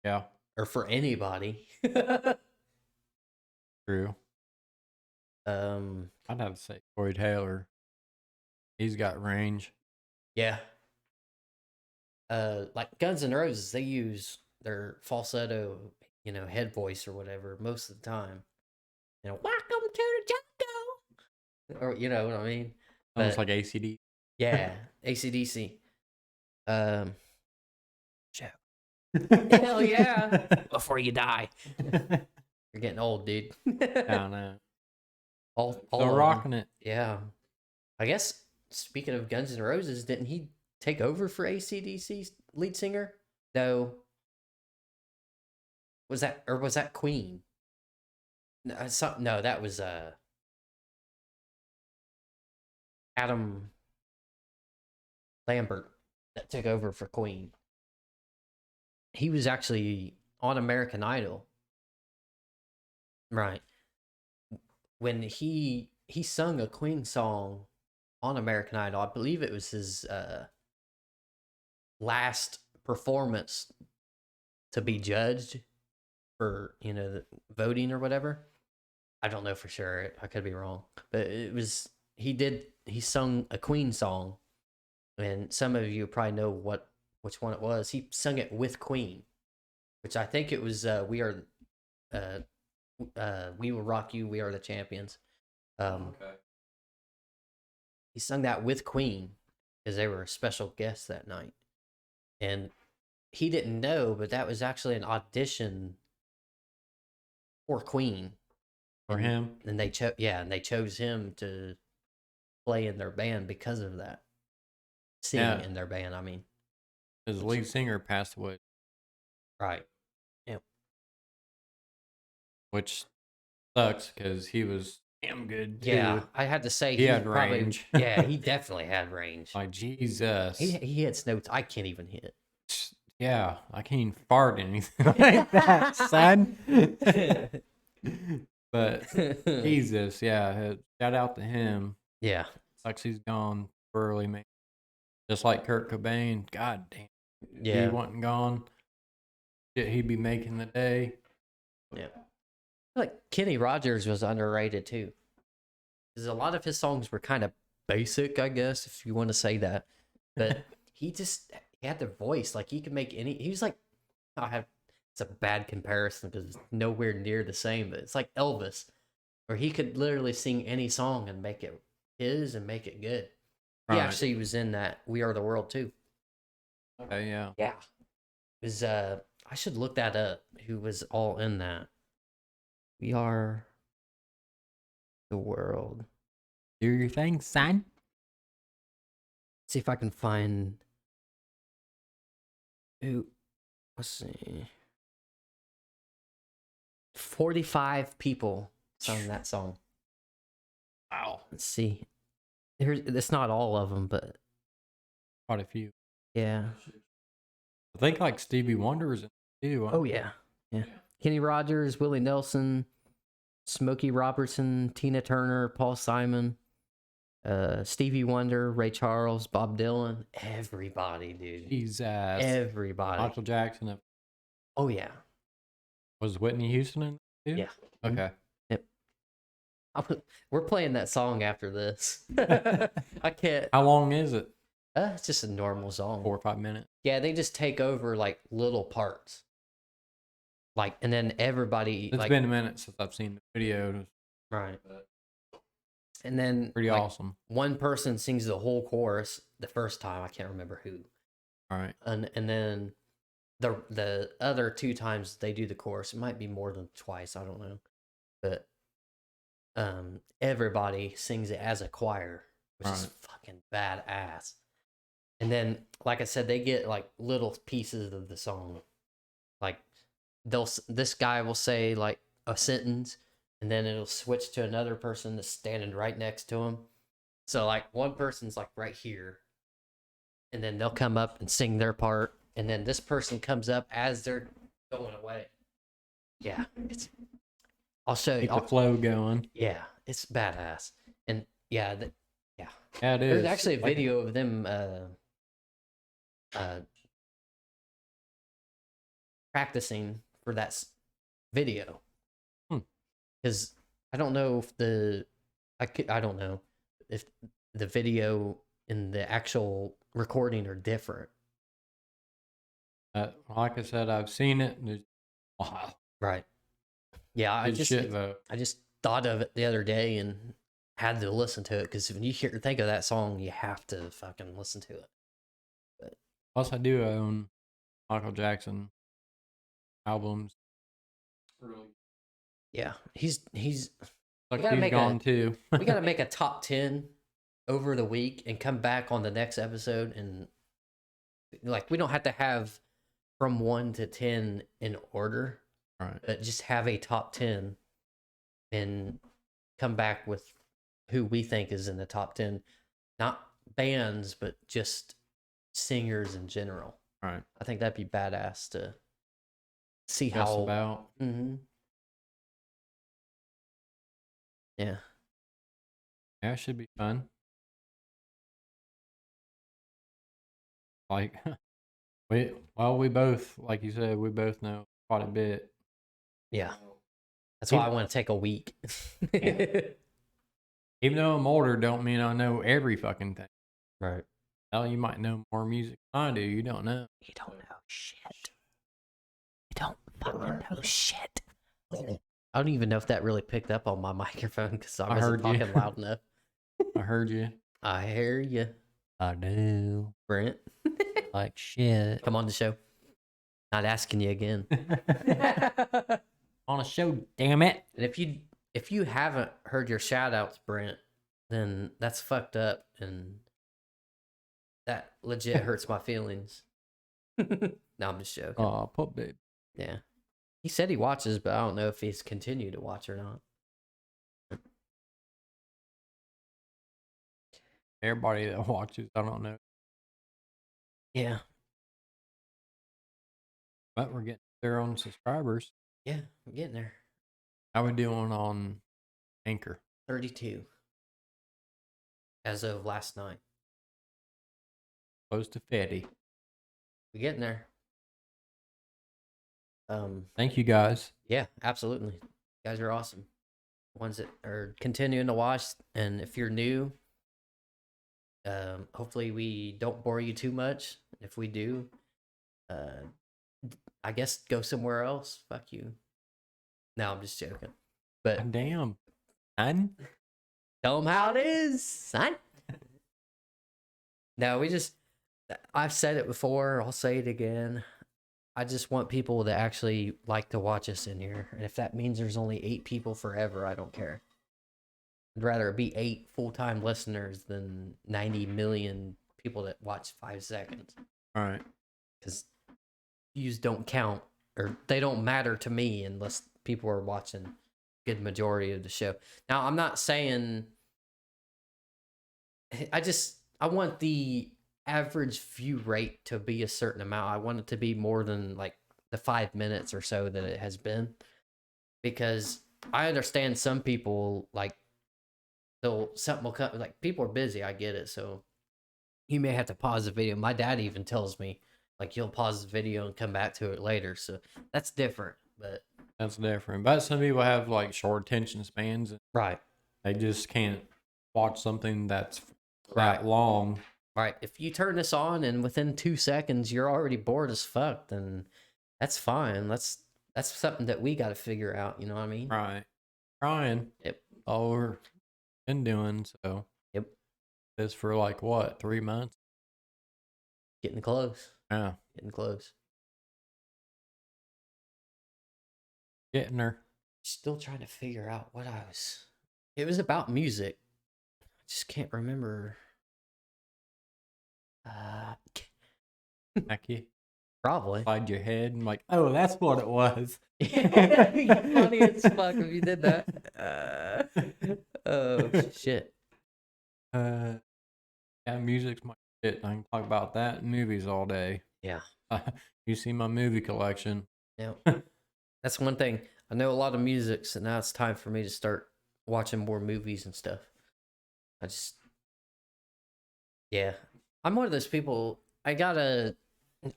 Yeah. or for anybody. True. I'd have to say Corey Taylor. He's got range. Yeah. Like Guns N' Roses, they use their falsetto, head voice or whatever most of the time. Welcome to the jungle, or you know what I mean. Almost But like ACD. yeah, AC/DC. Show. Hell yeah! Before you die, you're getting old, dude. I don't know. all Still of them. rocking it. Yeah, I guess. Speaking of Guns N' Roses, didn't he take over for AC/DC's lead singer? No. Was that Queen? No, no, that was Adam Lambert that took over for Queen. He was actually on American Idol. Right. When he sung a Queen song on American Idol, I believe it was his last performance to be judged for, the voting or whatever. I don't know for sure. I could be wrong. But he sung a Queen song, and some of you probably know which one it was. He sung it with Queen, which I think it was We Will Rock You, We Are the Champions. Okay. He sung that with Queen because they were a special guest that night. And he didn't know, but that was actually an audition for Queen. For him? And they chose him to play in their band because of that. Sing in their band, I mean. His lead singer passed away. Right. Yeah. Which sucks because he was damn good too. Yeah, I had to say he had range. Yeah, he definitely had range. Like Jesus. He hits notes I can't even hit. Yeah, I can't even fart anything like that, son. But Jesus, yeah. Shout out to him. Yeah. Sucks he's gone early, man. Just like Kurt Cobain. God damn. Yeah. He wasn't gone. Shit, he'd be making the day. Yeah. I feel like Kenny Rogers was underrated too. Because a lot of his songs were kind of basic, I guess, if you want to say that. But he had the voice. Like he could make he was like, it's a bad comparison because it's nowhere near the same, but it's like Elvis, where he could literally sing any song and make it his and make it good. He actually was in that We Are the World too. Okay, yeah. Yeah. It was I should look that up. Who was all in that? We Are the World. Do your thing, son. See if I can find who. Let's see. 45 people sung that song. Wow. Let's see. It's not all of them, but Quite a few. yeah. I think like Stevie Wonder was in it too. Oh yeah. Kenny Rogers, Willie Nelson, Smokey Robertson, Tina Turner, Paul Simon, Stevie Wonder, Ray Charles, Bob Dylan. Everybody, dude. Jesus. Everybody. Michael Jackson. Oh yeah. Was Whitney Houston in it too? Yeah. Okay. Yep. We're playing that song after this. I can't. How long is it? It's just a normal song. 4 or 5 minutes. Yeah, they just take over like little parts. Like, and then everybody. It's been a minute since I've seen the video. Right. And then Pretty awesome. One person sings the whole chorus the first time. I can't remember who. All right. And then the other 2 times they do the chorus. It might be more than twice. I don't know. But everybody sings it as a choir, which is fucking badass. And then, like I said, they get like little pieces of the song. Like this guy will say like a sentence, and then it'll switch to another person that's standing right next to him. So like one person's like right here, and then they'll come up and sing their part, and then this person comes up as they're going away. Yeah, I'll show you. Keep the flow going. Yeah, it's badass, and yeah, yeah, it is. There's actually a video of them practicing for that video. Because I don't know if I don't know if the video and the actual recording are different. Like I said, I've seen it. And wow. Right. Yeah, I just thought of it the other day and had to listen to it, because when you think of that song, you have to fucking listen to it. But plus, I do own Michael Jackson albums. Yeah, he's like he's gone too. We gotta make a top 10 over the week and come back on the next episode, and like we don't have to have from 1 to 10 in order, right? But just have a top 10 and come back with who we think is in the top 10, not bands, but just singers in general. Right. I think that'd be badass to see Just how about. Yeah. Yeah, it should be fun. Like, we both, like you said, we both know quite a bit. Yeah. That's why I want to take a week. Even though I'm older, don't mean I know every fucking thing. Right. Hell, you might know more music than I do. You don't know. You don't know shit. You don't fucking know shit. I don't even know if that really picked up on my microphone, because I wasn't talking loud enough. I heard you. I hear you. I do. Brent. Like shit. Come on the show. Not asking you again. On a show, damn it. And if you haven't heard your shout outs, Brent, then that's fucked up, and that legit hurts my feelings. No, I'm just joking. Aw, poor babe. Yeah. He said he watches, but I don't know if he's continued to watch or not. Everybody that watches, I don't know. Yeah. But we're getting there on subscribers. Yeah, I'm getting there. How we doing on Anchor? 32. As of last night. Close to 50. We're getting there. Thank you guys. Yeah, absolutely. You guys are awesome. Ones that are continuing to watch, and if you're new, hopefully we don't bore you too much. If we do, I guess go somewhere else. Fuck you. No, I'm just joking. But damn, son. Tell them how it is, son. No, I've said it before. I'll say it again. I just want people that actually like to watch us in here. And if that means there's only 8 people forever, I don't care. I'd rather it be 8 full-time listeners than 90 million people that watch 5 seconds. All right. Because views don't count, or they don't matter to me unless people are watching good majority of the show. Now, I'm not saying I want the average view rate to be a certain amount. I want it to be more than like the 5 minutes or so that it has been, because I understand some people like something will come, like people are busy. I get it. So you may have to pause the video. My dad even tells me like you'll pause the video and come back to it later. So that's different, but That's different. But some people have like short attention spans. And right. they just can't watch something that's Right. that long. Right. If you turn this on and within 2 seconds you're already bored as fuck, then that's fine. That's something that we got to figure out. You know what I mean? Right. Trying. Yep. All we're been doing. So Yep. this for like what, 3 months? Getting close. Yeah. Getting close. Getting her. Still trying to figure out what I was. It was about music. I just can't remember. Heck yeah. Probably. Slide your head and like, oh, that's what it was. Funny as fuck if you did that. Oh shit. Yeah, music's my shit. I can talk about that and movies all day. Yeah. You see my movie collection. Yeah. That's one thing. I know a lot of music, so now it's time for me to start watching more movies and stuff. Yeah. I'm one of those people, I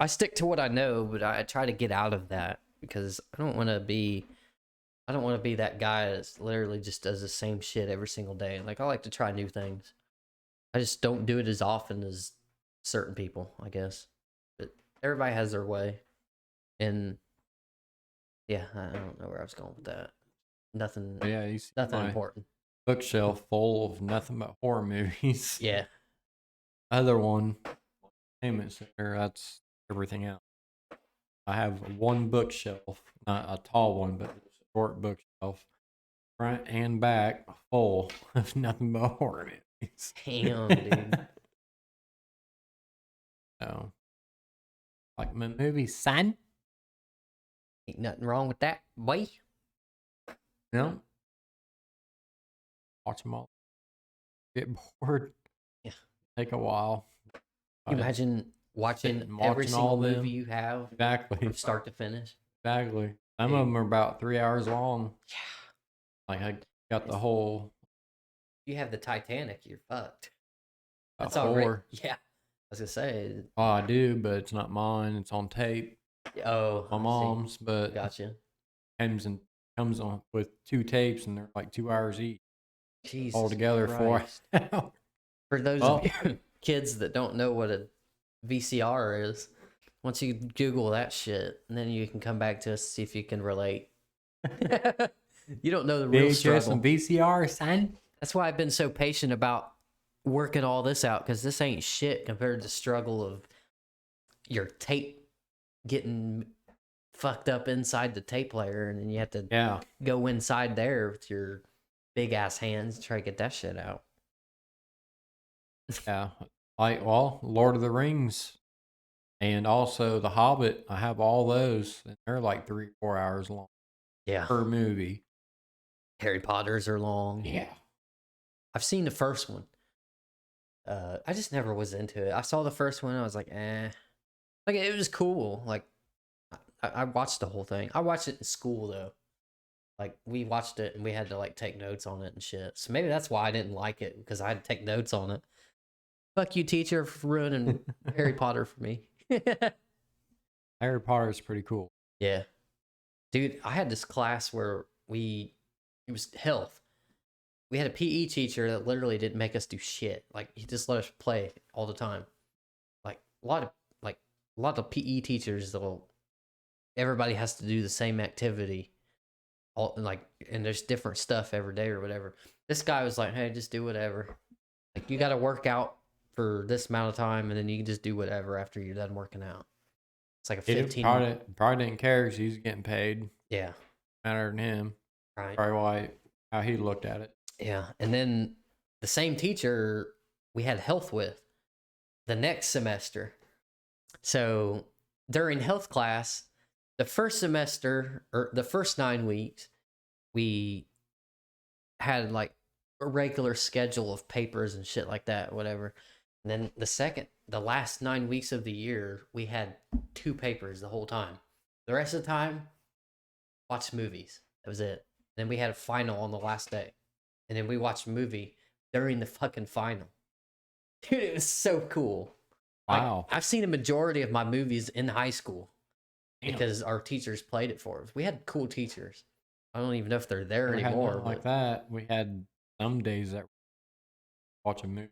stick to what I know, but I try to get out of that because I don't want to be that guy that's literally just does the same shit every single day. Like, I like to try new things. I just don't do it as often as certain people, I guess. But everybody has their way. And yeah, I don't know where I was going with that. Nothing. Yeah, you see nothing my important. bookshelf full of nothing but horror movies. Yeah. Other one, Entertainment Center, that's everything else. I have one bookshelf, not a tall one, but a short bookshelf, front and back, full of nothing but horror movies. Damn, dude. So, like my movie, son. Ain't nothing wrong with that, boy. No. Watch them all. Get bored. Yeah. Take a while. You imagine watching every single movie you have, exactly, from start to finish. Exactly. Some of them are about 3 hours long. Yeah. Like I got the whole. You have the Titanic, you're fucked. That's all right. Yeah. I was gonna say. Oh, I do, but it's not mine. It's on tape. Oh, my mom's, but gotcha. Comes on with 2 tapes, and they're like 2 hours each. Jesus all together Christ. For those well, of you kids that don't know what a VCR is, once you Google that shit, and then you can come back to us to see if you can relate. You don't know the real struggle. and VCR, son. That's why I've been so patient about working all this out, because this ain't shit compared to the struggle of your tape getting fucked up inside the tape player, and then you have to go inside there with your big ass hands and try to get that shit out. Yeah, like Lord of the Rings, and also The Hobbit. I have all those, and they're like 3-4 hours long. Yeah, per movie. Harry Potter's are long. Yeah, I've seen the first one. I just never was into it. I saw the first one, I was like, eh. Like, it was cool. Like, I watched the whole thing. I watched it in school though. Like, we watched it and we had to like take notes on it and shit. So maybe that's why I didn't like it, because I had to take notes on it. Fuck you, teacher, for ruining Harry Potter for me. Harry Potter is pretty cool. Yeah. Dude, I had this class where it was health. We had a PE teacher that literally didn't make us do shit. Like, he just let us play all the time. Like, a lot of PE teachers, everybody has to do the same activity. And there's different stuff every day or whatever. This guy was like, hey, just do whatever. Like, you got to work out for this amount of time, and then you can just do whatever after you're done working out. It's like a 15. Probably didn't care because he's getting paid. Yeah. Better than him. Right. Probably how he looked at it. Yeah. And then the same teacher we had health with the next semester. So during health class, the first semester or the first 9 weeks, we had like a regular schedule of papers and shit like that, whatever. And then the last 9 weeks of the year, we had 2 papers the whole time. The rest of the time, watched movies. That was it. Then we had a final on the last day. And then we watched a movie during the fucking final. Dude, it was so cool. Like, Wow. I've seen a majority of my movies in high school Damn. because our teachers played it for us. We had cool teachers. I don't even know if they're there Never had anymore. nothing like But that. We had some days that watch a movie.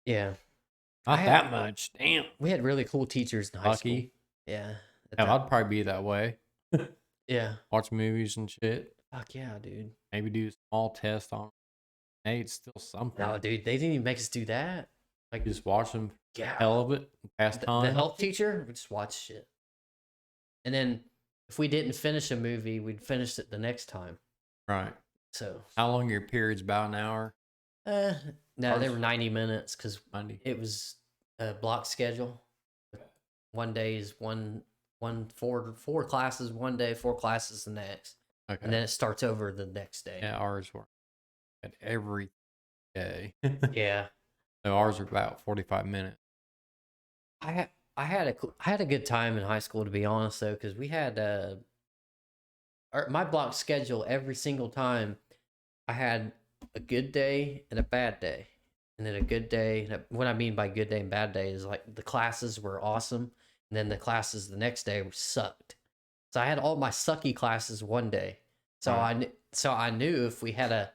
yeah, Not that much. Damn. we had really cool teachers in high school. Lucky. Yeah. Hell, I'd probably be that way. Yeah. Watch movies and shit. Fuck yeah, dude. Maybe do a small test on. Hey, it's still something. No, dude, they didn't even make us do that. Like, Just watch them. yeah. Hell of it. Pass The time. health teacher would just watch shit. And then if we didn't finish a movie, we'd finish it the next time. Right. So How long are your periods? About an hour? no, they were 90 minutes because 90. it was a block schedule. One day is four classes one day, 4 classes the next. Okay. And then it starts over the next day. Yeah, ours were at every day. Yeah. So ours are about 45 minutes. I had a good time in high school, to be honest, though, because we had my block schedule every single time. I had a good day and a bad day, and then a good day. What I mean by good day and bad day is like the classes were awesome, and then the classes the next day sucked. So I had all my sucky classes one day. So I knew if we had a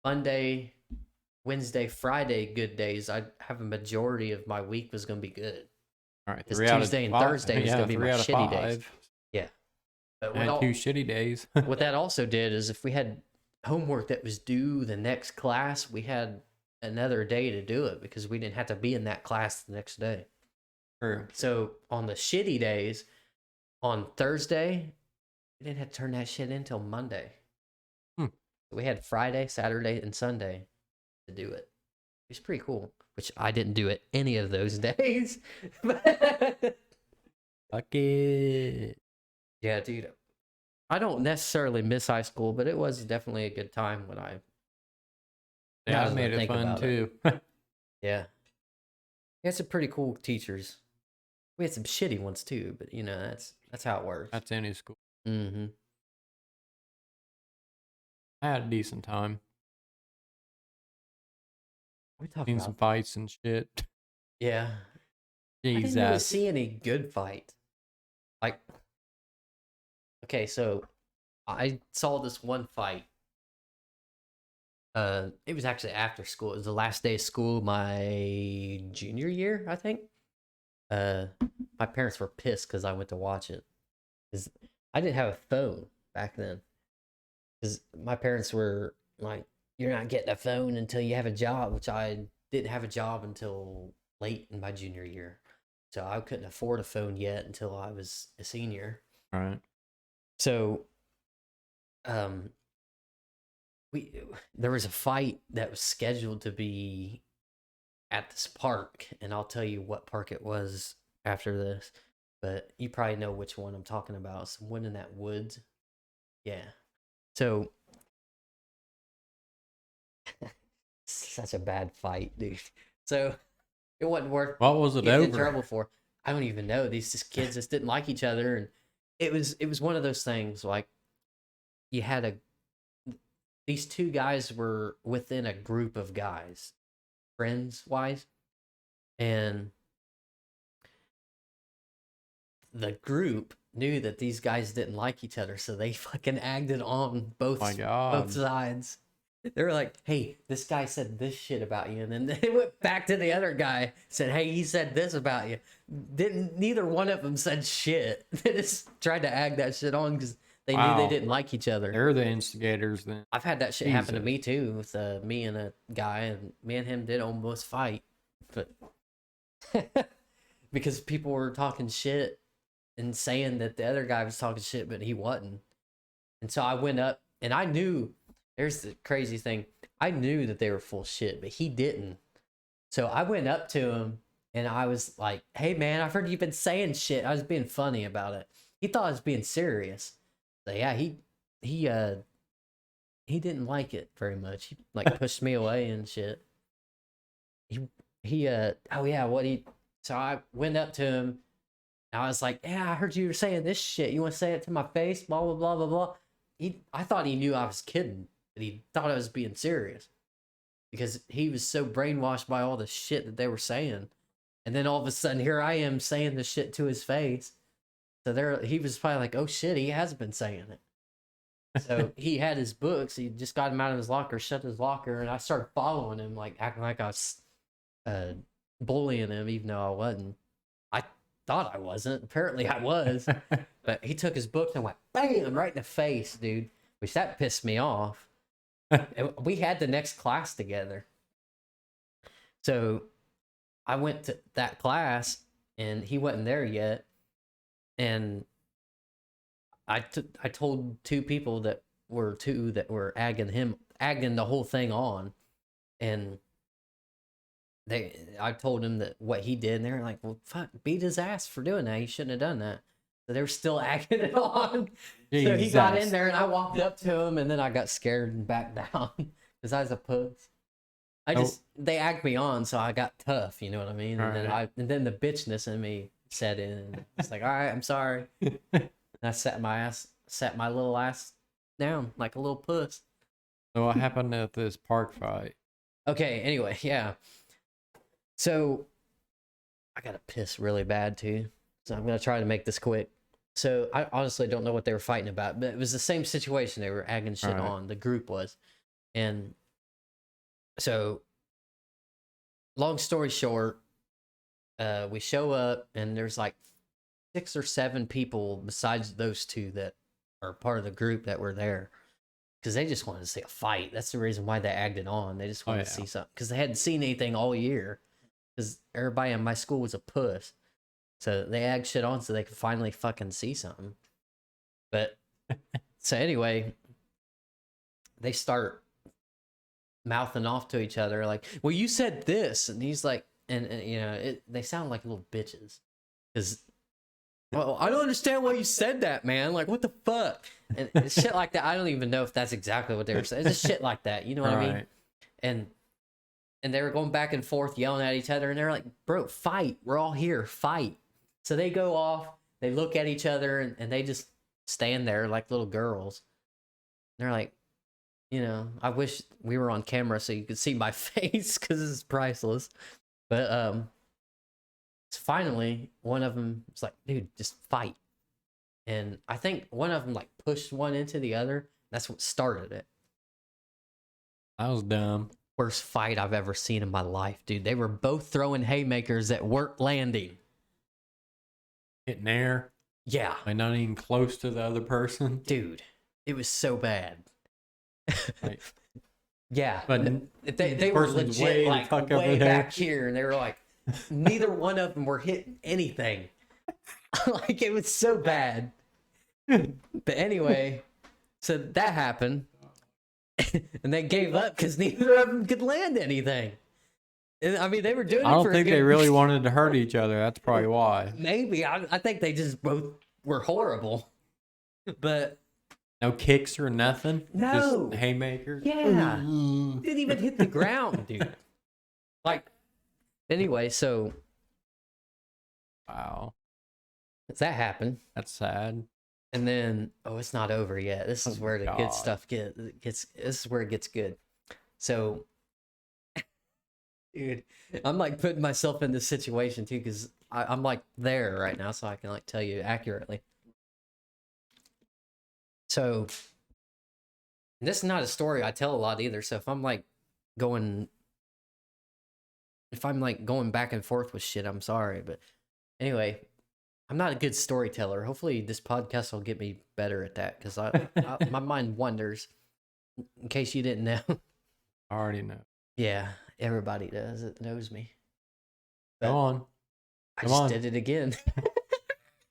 Monday, Wednesday, Friday good days, I'd have a majority of my week was going to be good. All right. Because Tuesday and Thursday was going to be my shitty days. Yeah. But I had 2 shitty days. what that also did is if we had homework that was due the next class, we had another day to do it because we didn't have to be in that class the next day. True. So on the shitty days, on Thursday, we didn't have to turn that shit in until Monday. We had Friday, Saturday, and Sunday to do it. It was pretty cool, which I didn't do it any of those days. Fuck it. Yeah, dude. I don't necessarily miss high school, but it was definitely a good time when I. Yeah, now I that made it think fun about too. Yeah. We had some pretty cool teachers. We had some shitty ones too, but you know, that's how it works. That's any school. Mm-hmm. I had a decent time. We talking Seen some about. fights and shit. Yeah. I didn't really Jesus. see any good fight. Like, okay, so I saw this one fight. It was actually after school. It was the last day of school, my junior year, I think. My parents were pissed because I went to watch it. Because I didn't have a phone back then. Because my parents were like, "You're not getting a phone until you have a job," which I didn't have a job until late in my junior year. So I couldn't afford a phone yet until I was a senior. All right. So, there was a fight that was scheduled to be at this park, and I'll tell you what park it was after this. But you probably know which one I'm talking about. Someone in that woods. Yeah. So, such a bad fight, dude. So it wasn't worth What was it getting in over? trouble for. I don't even know. These just kids just didn't like each other, and it was one of those things like you had these 2 guys were within a group of guys, friends wise, and the group knew that these guys didn't like each other, so they fucking acted on both My God. both sides. They were like, "Hey, this guy said this shit about you," and then they went back to the other guy, said, "Hey, he said this about you." Neither one of them said shit. They just tried to ag that shit on because they knew they didn't like each other. They're the instigators then. I've had that shit happen to Jesus. me too with me and a guy, and me and him did almost fight, but because people were talking shit and saying that the other guy was talking shit, but he wasn't. And so I went up, and I knew There's the crazy thing. I knew that they were full shit, but he didn't. So I went up to him and I was like, "Hey man, I've heard you've been saying shit." I was being funny about it. He thought I was being serious. So yeah, he didn't like it very much. He like pushed me away and shit. Oh yeah, so I went up to him and I was like, "Yeah, I heard you were saying this shit. You want to say it to my face?" Blah blah blah blah blah. I thought he knew I was kidding, but he thought I was being serious because he was so brainwashed by all the shit that they were saying. And then all of a sudden, here I am saying the shit to his face. So he was probably like, "Oh shit, he has been saying it." So he had his books. He just got him out of his locker, shut his locker, and I started following him, like acting like I was bullying him, even though I wasn't. I thought I wasn't. Apparently, I was. But he took his books and went bam right in the face, dude. Which that pissed me off. And we had the next class together, so I went to that class, and he wasn't there yet, and I told two people that were agging the whole thing on, and I told him that what he did, and they were like, "Well, fuck, beat his ass for doing that. He shouldn't have done that." So they were still agging it on. So he got in there, and I walked up to him, and then I got scared and backed down because I was a puss. They agged me on, so I got tough. You know what I mean? And then the bitchness in me set in. And it's like, all right, I'm sorry. And I sat my little ass down like a little puss. So what happened at this park fight? Okay, anyway, yeah. So I gotta piss really bad too. So I'm gonna try to make this quick. So I honestly don't know what they were fighting about, but it was the same situation. They were agging shit on. The group was. And so long story short, we show up and there's like 6 or 7 people besides those two that are part of the group that were there because they just wanted to see a fight. That's the reason why they agged it on. They just wanted to see something because they hadn't seen anything all year because everybody in my school was a puss. So they agged shit on so they could finally fucking see something. But so anyway, they start mouthing off to each other like, "Well, you said this," and he's like, and you know, they sound like little bitches because, "Well, I don't understand why you said that, man. Like, what the fuck?" And shit like that. I don't even know if that's exactly what they were saying. It's just shit like that. You know what I mean? And they were going back and forth, yelling at each other, and they're like, "Bro, fight. We're all here. Fight." So they go off. They look at each other, and they just stand there like little girls. And they're like, you know, I wish we were on camera so you could see my face because it's priceless. But so finally, one of them was like, "Dude, just fight." And I think one of them like pushed one into the other. That's what started it. That was dumb. Worst fight I've ever seen in my life, dude. They were both throwing haymakers that weren't landing. Hitting air. Yeah. Like not even close to the other person. Dude, it was so bad. Like, yeah. But they were legit like way back here, and they were like, neither one of them were hitting anything. Like, it was so bad. But anyway, so that happened. And they gave up because neither of them could land anything. And, I mean, they were doing it for I don't think they really wanted to hurt each other. That's probably why. Maybe. I think they just both were horrible. But no kicks or nothing? No. Just haymakers? Yeah. Didn't even hit the ground, dude. Like, anyway, so. Wow. That happened. That's sad. And then, it's not over yet. This is where the good stuff gets. This is where it gets good. So, dude, I'm like putting myself in this situation too because I'm like there right now, so I can like tell you accurately. So, this is not a story I tell a lot either. So if I'm like going back and forth with shit, I'm sorry. But anyway, I'm not a good storyteller. Hopefully this podcast will get me better at that because my mind wanders. In case you didn't know. I already know. Yeah, everybody does. It knows me. Go on. I just did it again.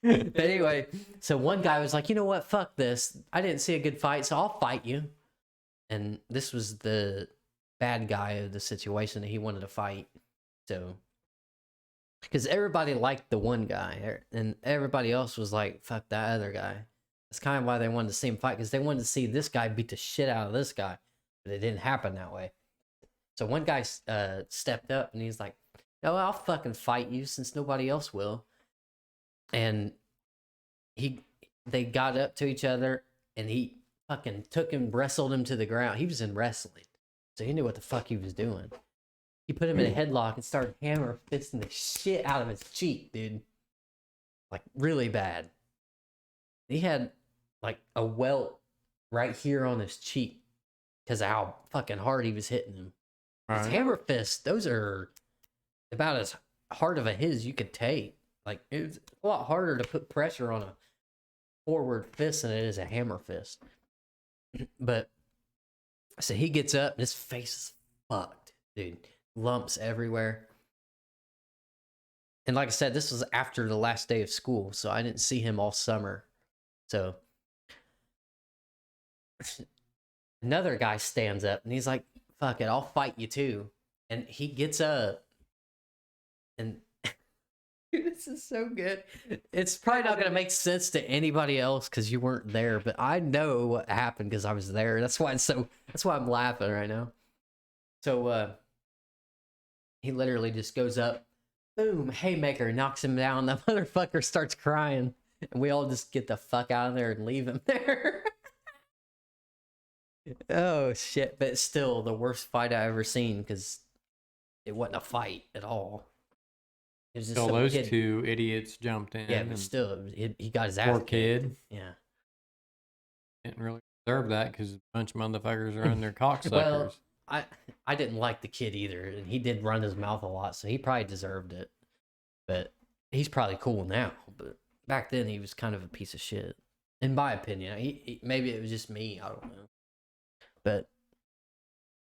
But anyway, so one guy was like, "You know what? Fuck this. I didn't see a good fight, so I'll fight you." and this was the bad guy of the situation that he wanted to fight. So, because everybody liked the one guy, and everybody else was like, "Fuck that other guy." That's kind of why they wanted to see him fight, because they wanted to see this guy beat the shit out of this guy, but it didn't happen that way. So one guy stepped up, and he's like, "No, I'll fucking fight you since nobody else will." And they got up to each other, and he fucking took him, wrestled him to the ground. He was in wrestling, so he knew what the fuck he was doing. He put him in a headlock and started hammer fisting the shit out of his cheek, dude. Like, really bad. He had, like, a welt right here on his cheek because of how fucking hard he was hitting him. His hammer fists, those are about as hard of a hit as you could take. Like, it's a lot harder to put pressure on a forward fist than it is a hammer fist. But, so he gets up, and his face is fucked, dude. Lumps everywhere. And like I said, this was after the last day of school, so I didn't see him all summer. So another guy stands up and he's like, "Fuck it, I'll fight you too." And he gets up, and dude, this is so good. It's probably not gonna make sense to anybody else because you weren't there, but I know what happened because I was there. That's why I'm laughing right now. So he literally just goes up, boom, haymaker, knocks him down. The motherfucker starts crying, and we all just get the fuck out of there and leave him there. Oh shit! But still, the worst fight I ever seen, because it wasn't a fight at all. It was just So those two idiots jumped in. Yeah, but still, he got his ass poor kicked. kid. Yeah. Didn't really deserve that because a bunch of motherfuckers are in their cocksuckers. Well, I didn't like the kid either, and he did run his mouth a lot, so he probably deserved it. But he's probably cool now. But back then, he was kind of a piece of shit, in my opinion. Maybe it was just me. I don't know. But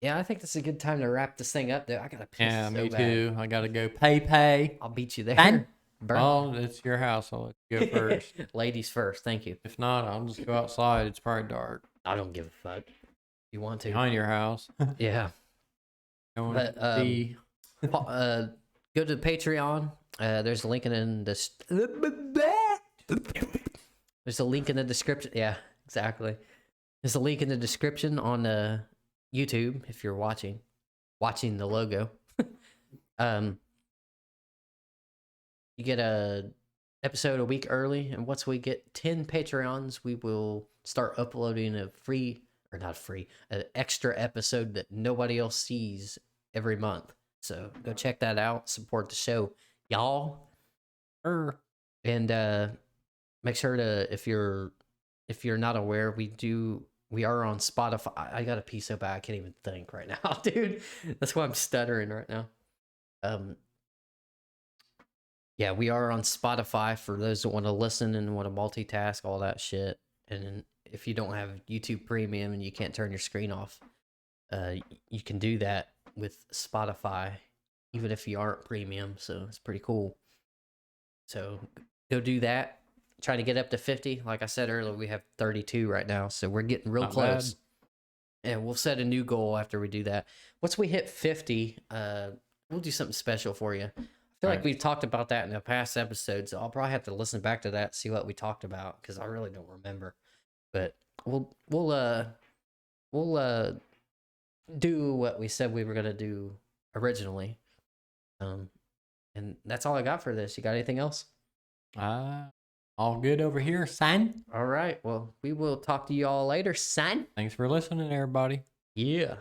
yeah, I think this is a good time to wrap this thing up. There, I gotta piss. Yeah, so me bad. too. I gotta go pay. I'll beat you there. Ben? Burn. Oh, it's your house. I'll let you go first. Ladies first. Thank you. If not, I'll just go outside. It's probably dark. I don't give a fuck. You want to? Behind your house. Yeah. But go to Patreon. There's a link in this. There's a link in the description. Yeah, exactly. There's a link in the description on YouTube if you're watching the logo. You get a episode a week early, and once we get 10 Patreons, we will start uploading an extra episode that nobody else sees every month. So go check that out. Support the show, y'all. And make sure to, if you're not aware, we are on Spotify. I got a pee so bad I can't even think right now, dude. That's why I'm stuttering right now. Yeah, we are on Spotify for those that want to listen and want to multitask, all that shit. And if you don't have YouTube Premium and you can't turn your screen off, you can do that with Spotify, even if you aren't premium. So it's pretty cool. So go do that. Trying to get up to 50. Like I said earlier, we have 32 right now, so we're getting real close. And we'll set a new goal after we do that. Once we hit 50, we'll do something special for you. I feel like we've talked about that in the past episodes. So I'll probably have to listen back to that, see what we talked about, because I really don't remember. But we'll do what we said we were gonna do originally. And that's all I got for this. You got anything else? All good over here, son. All right. Well, we will talk to you all later, son. Thanks for listening, everybody. Yeah.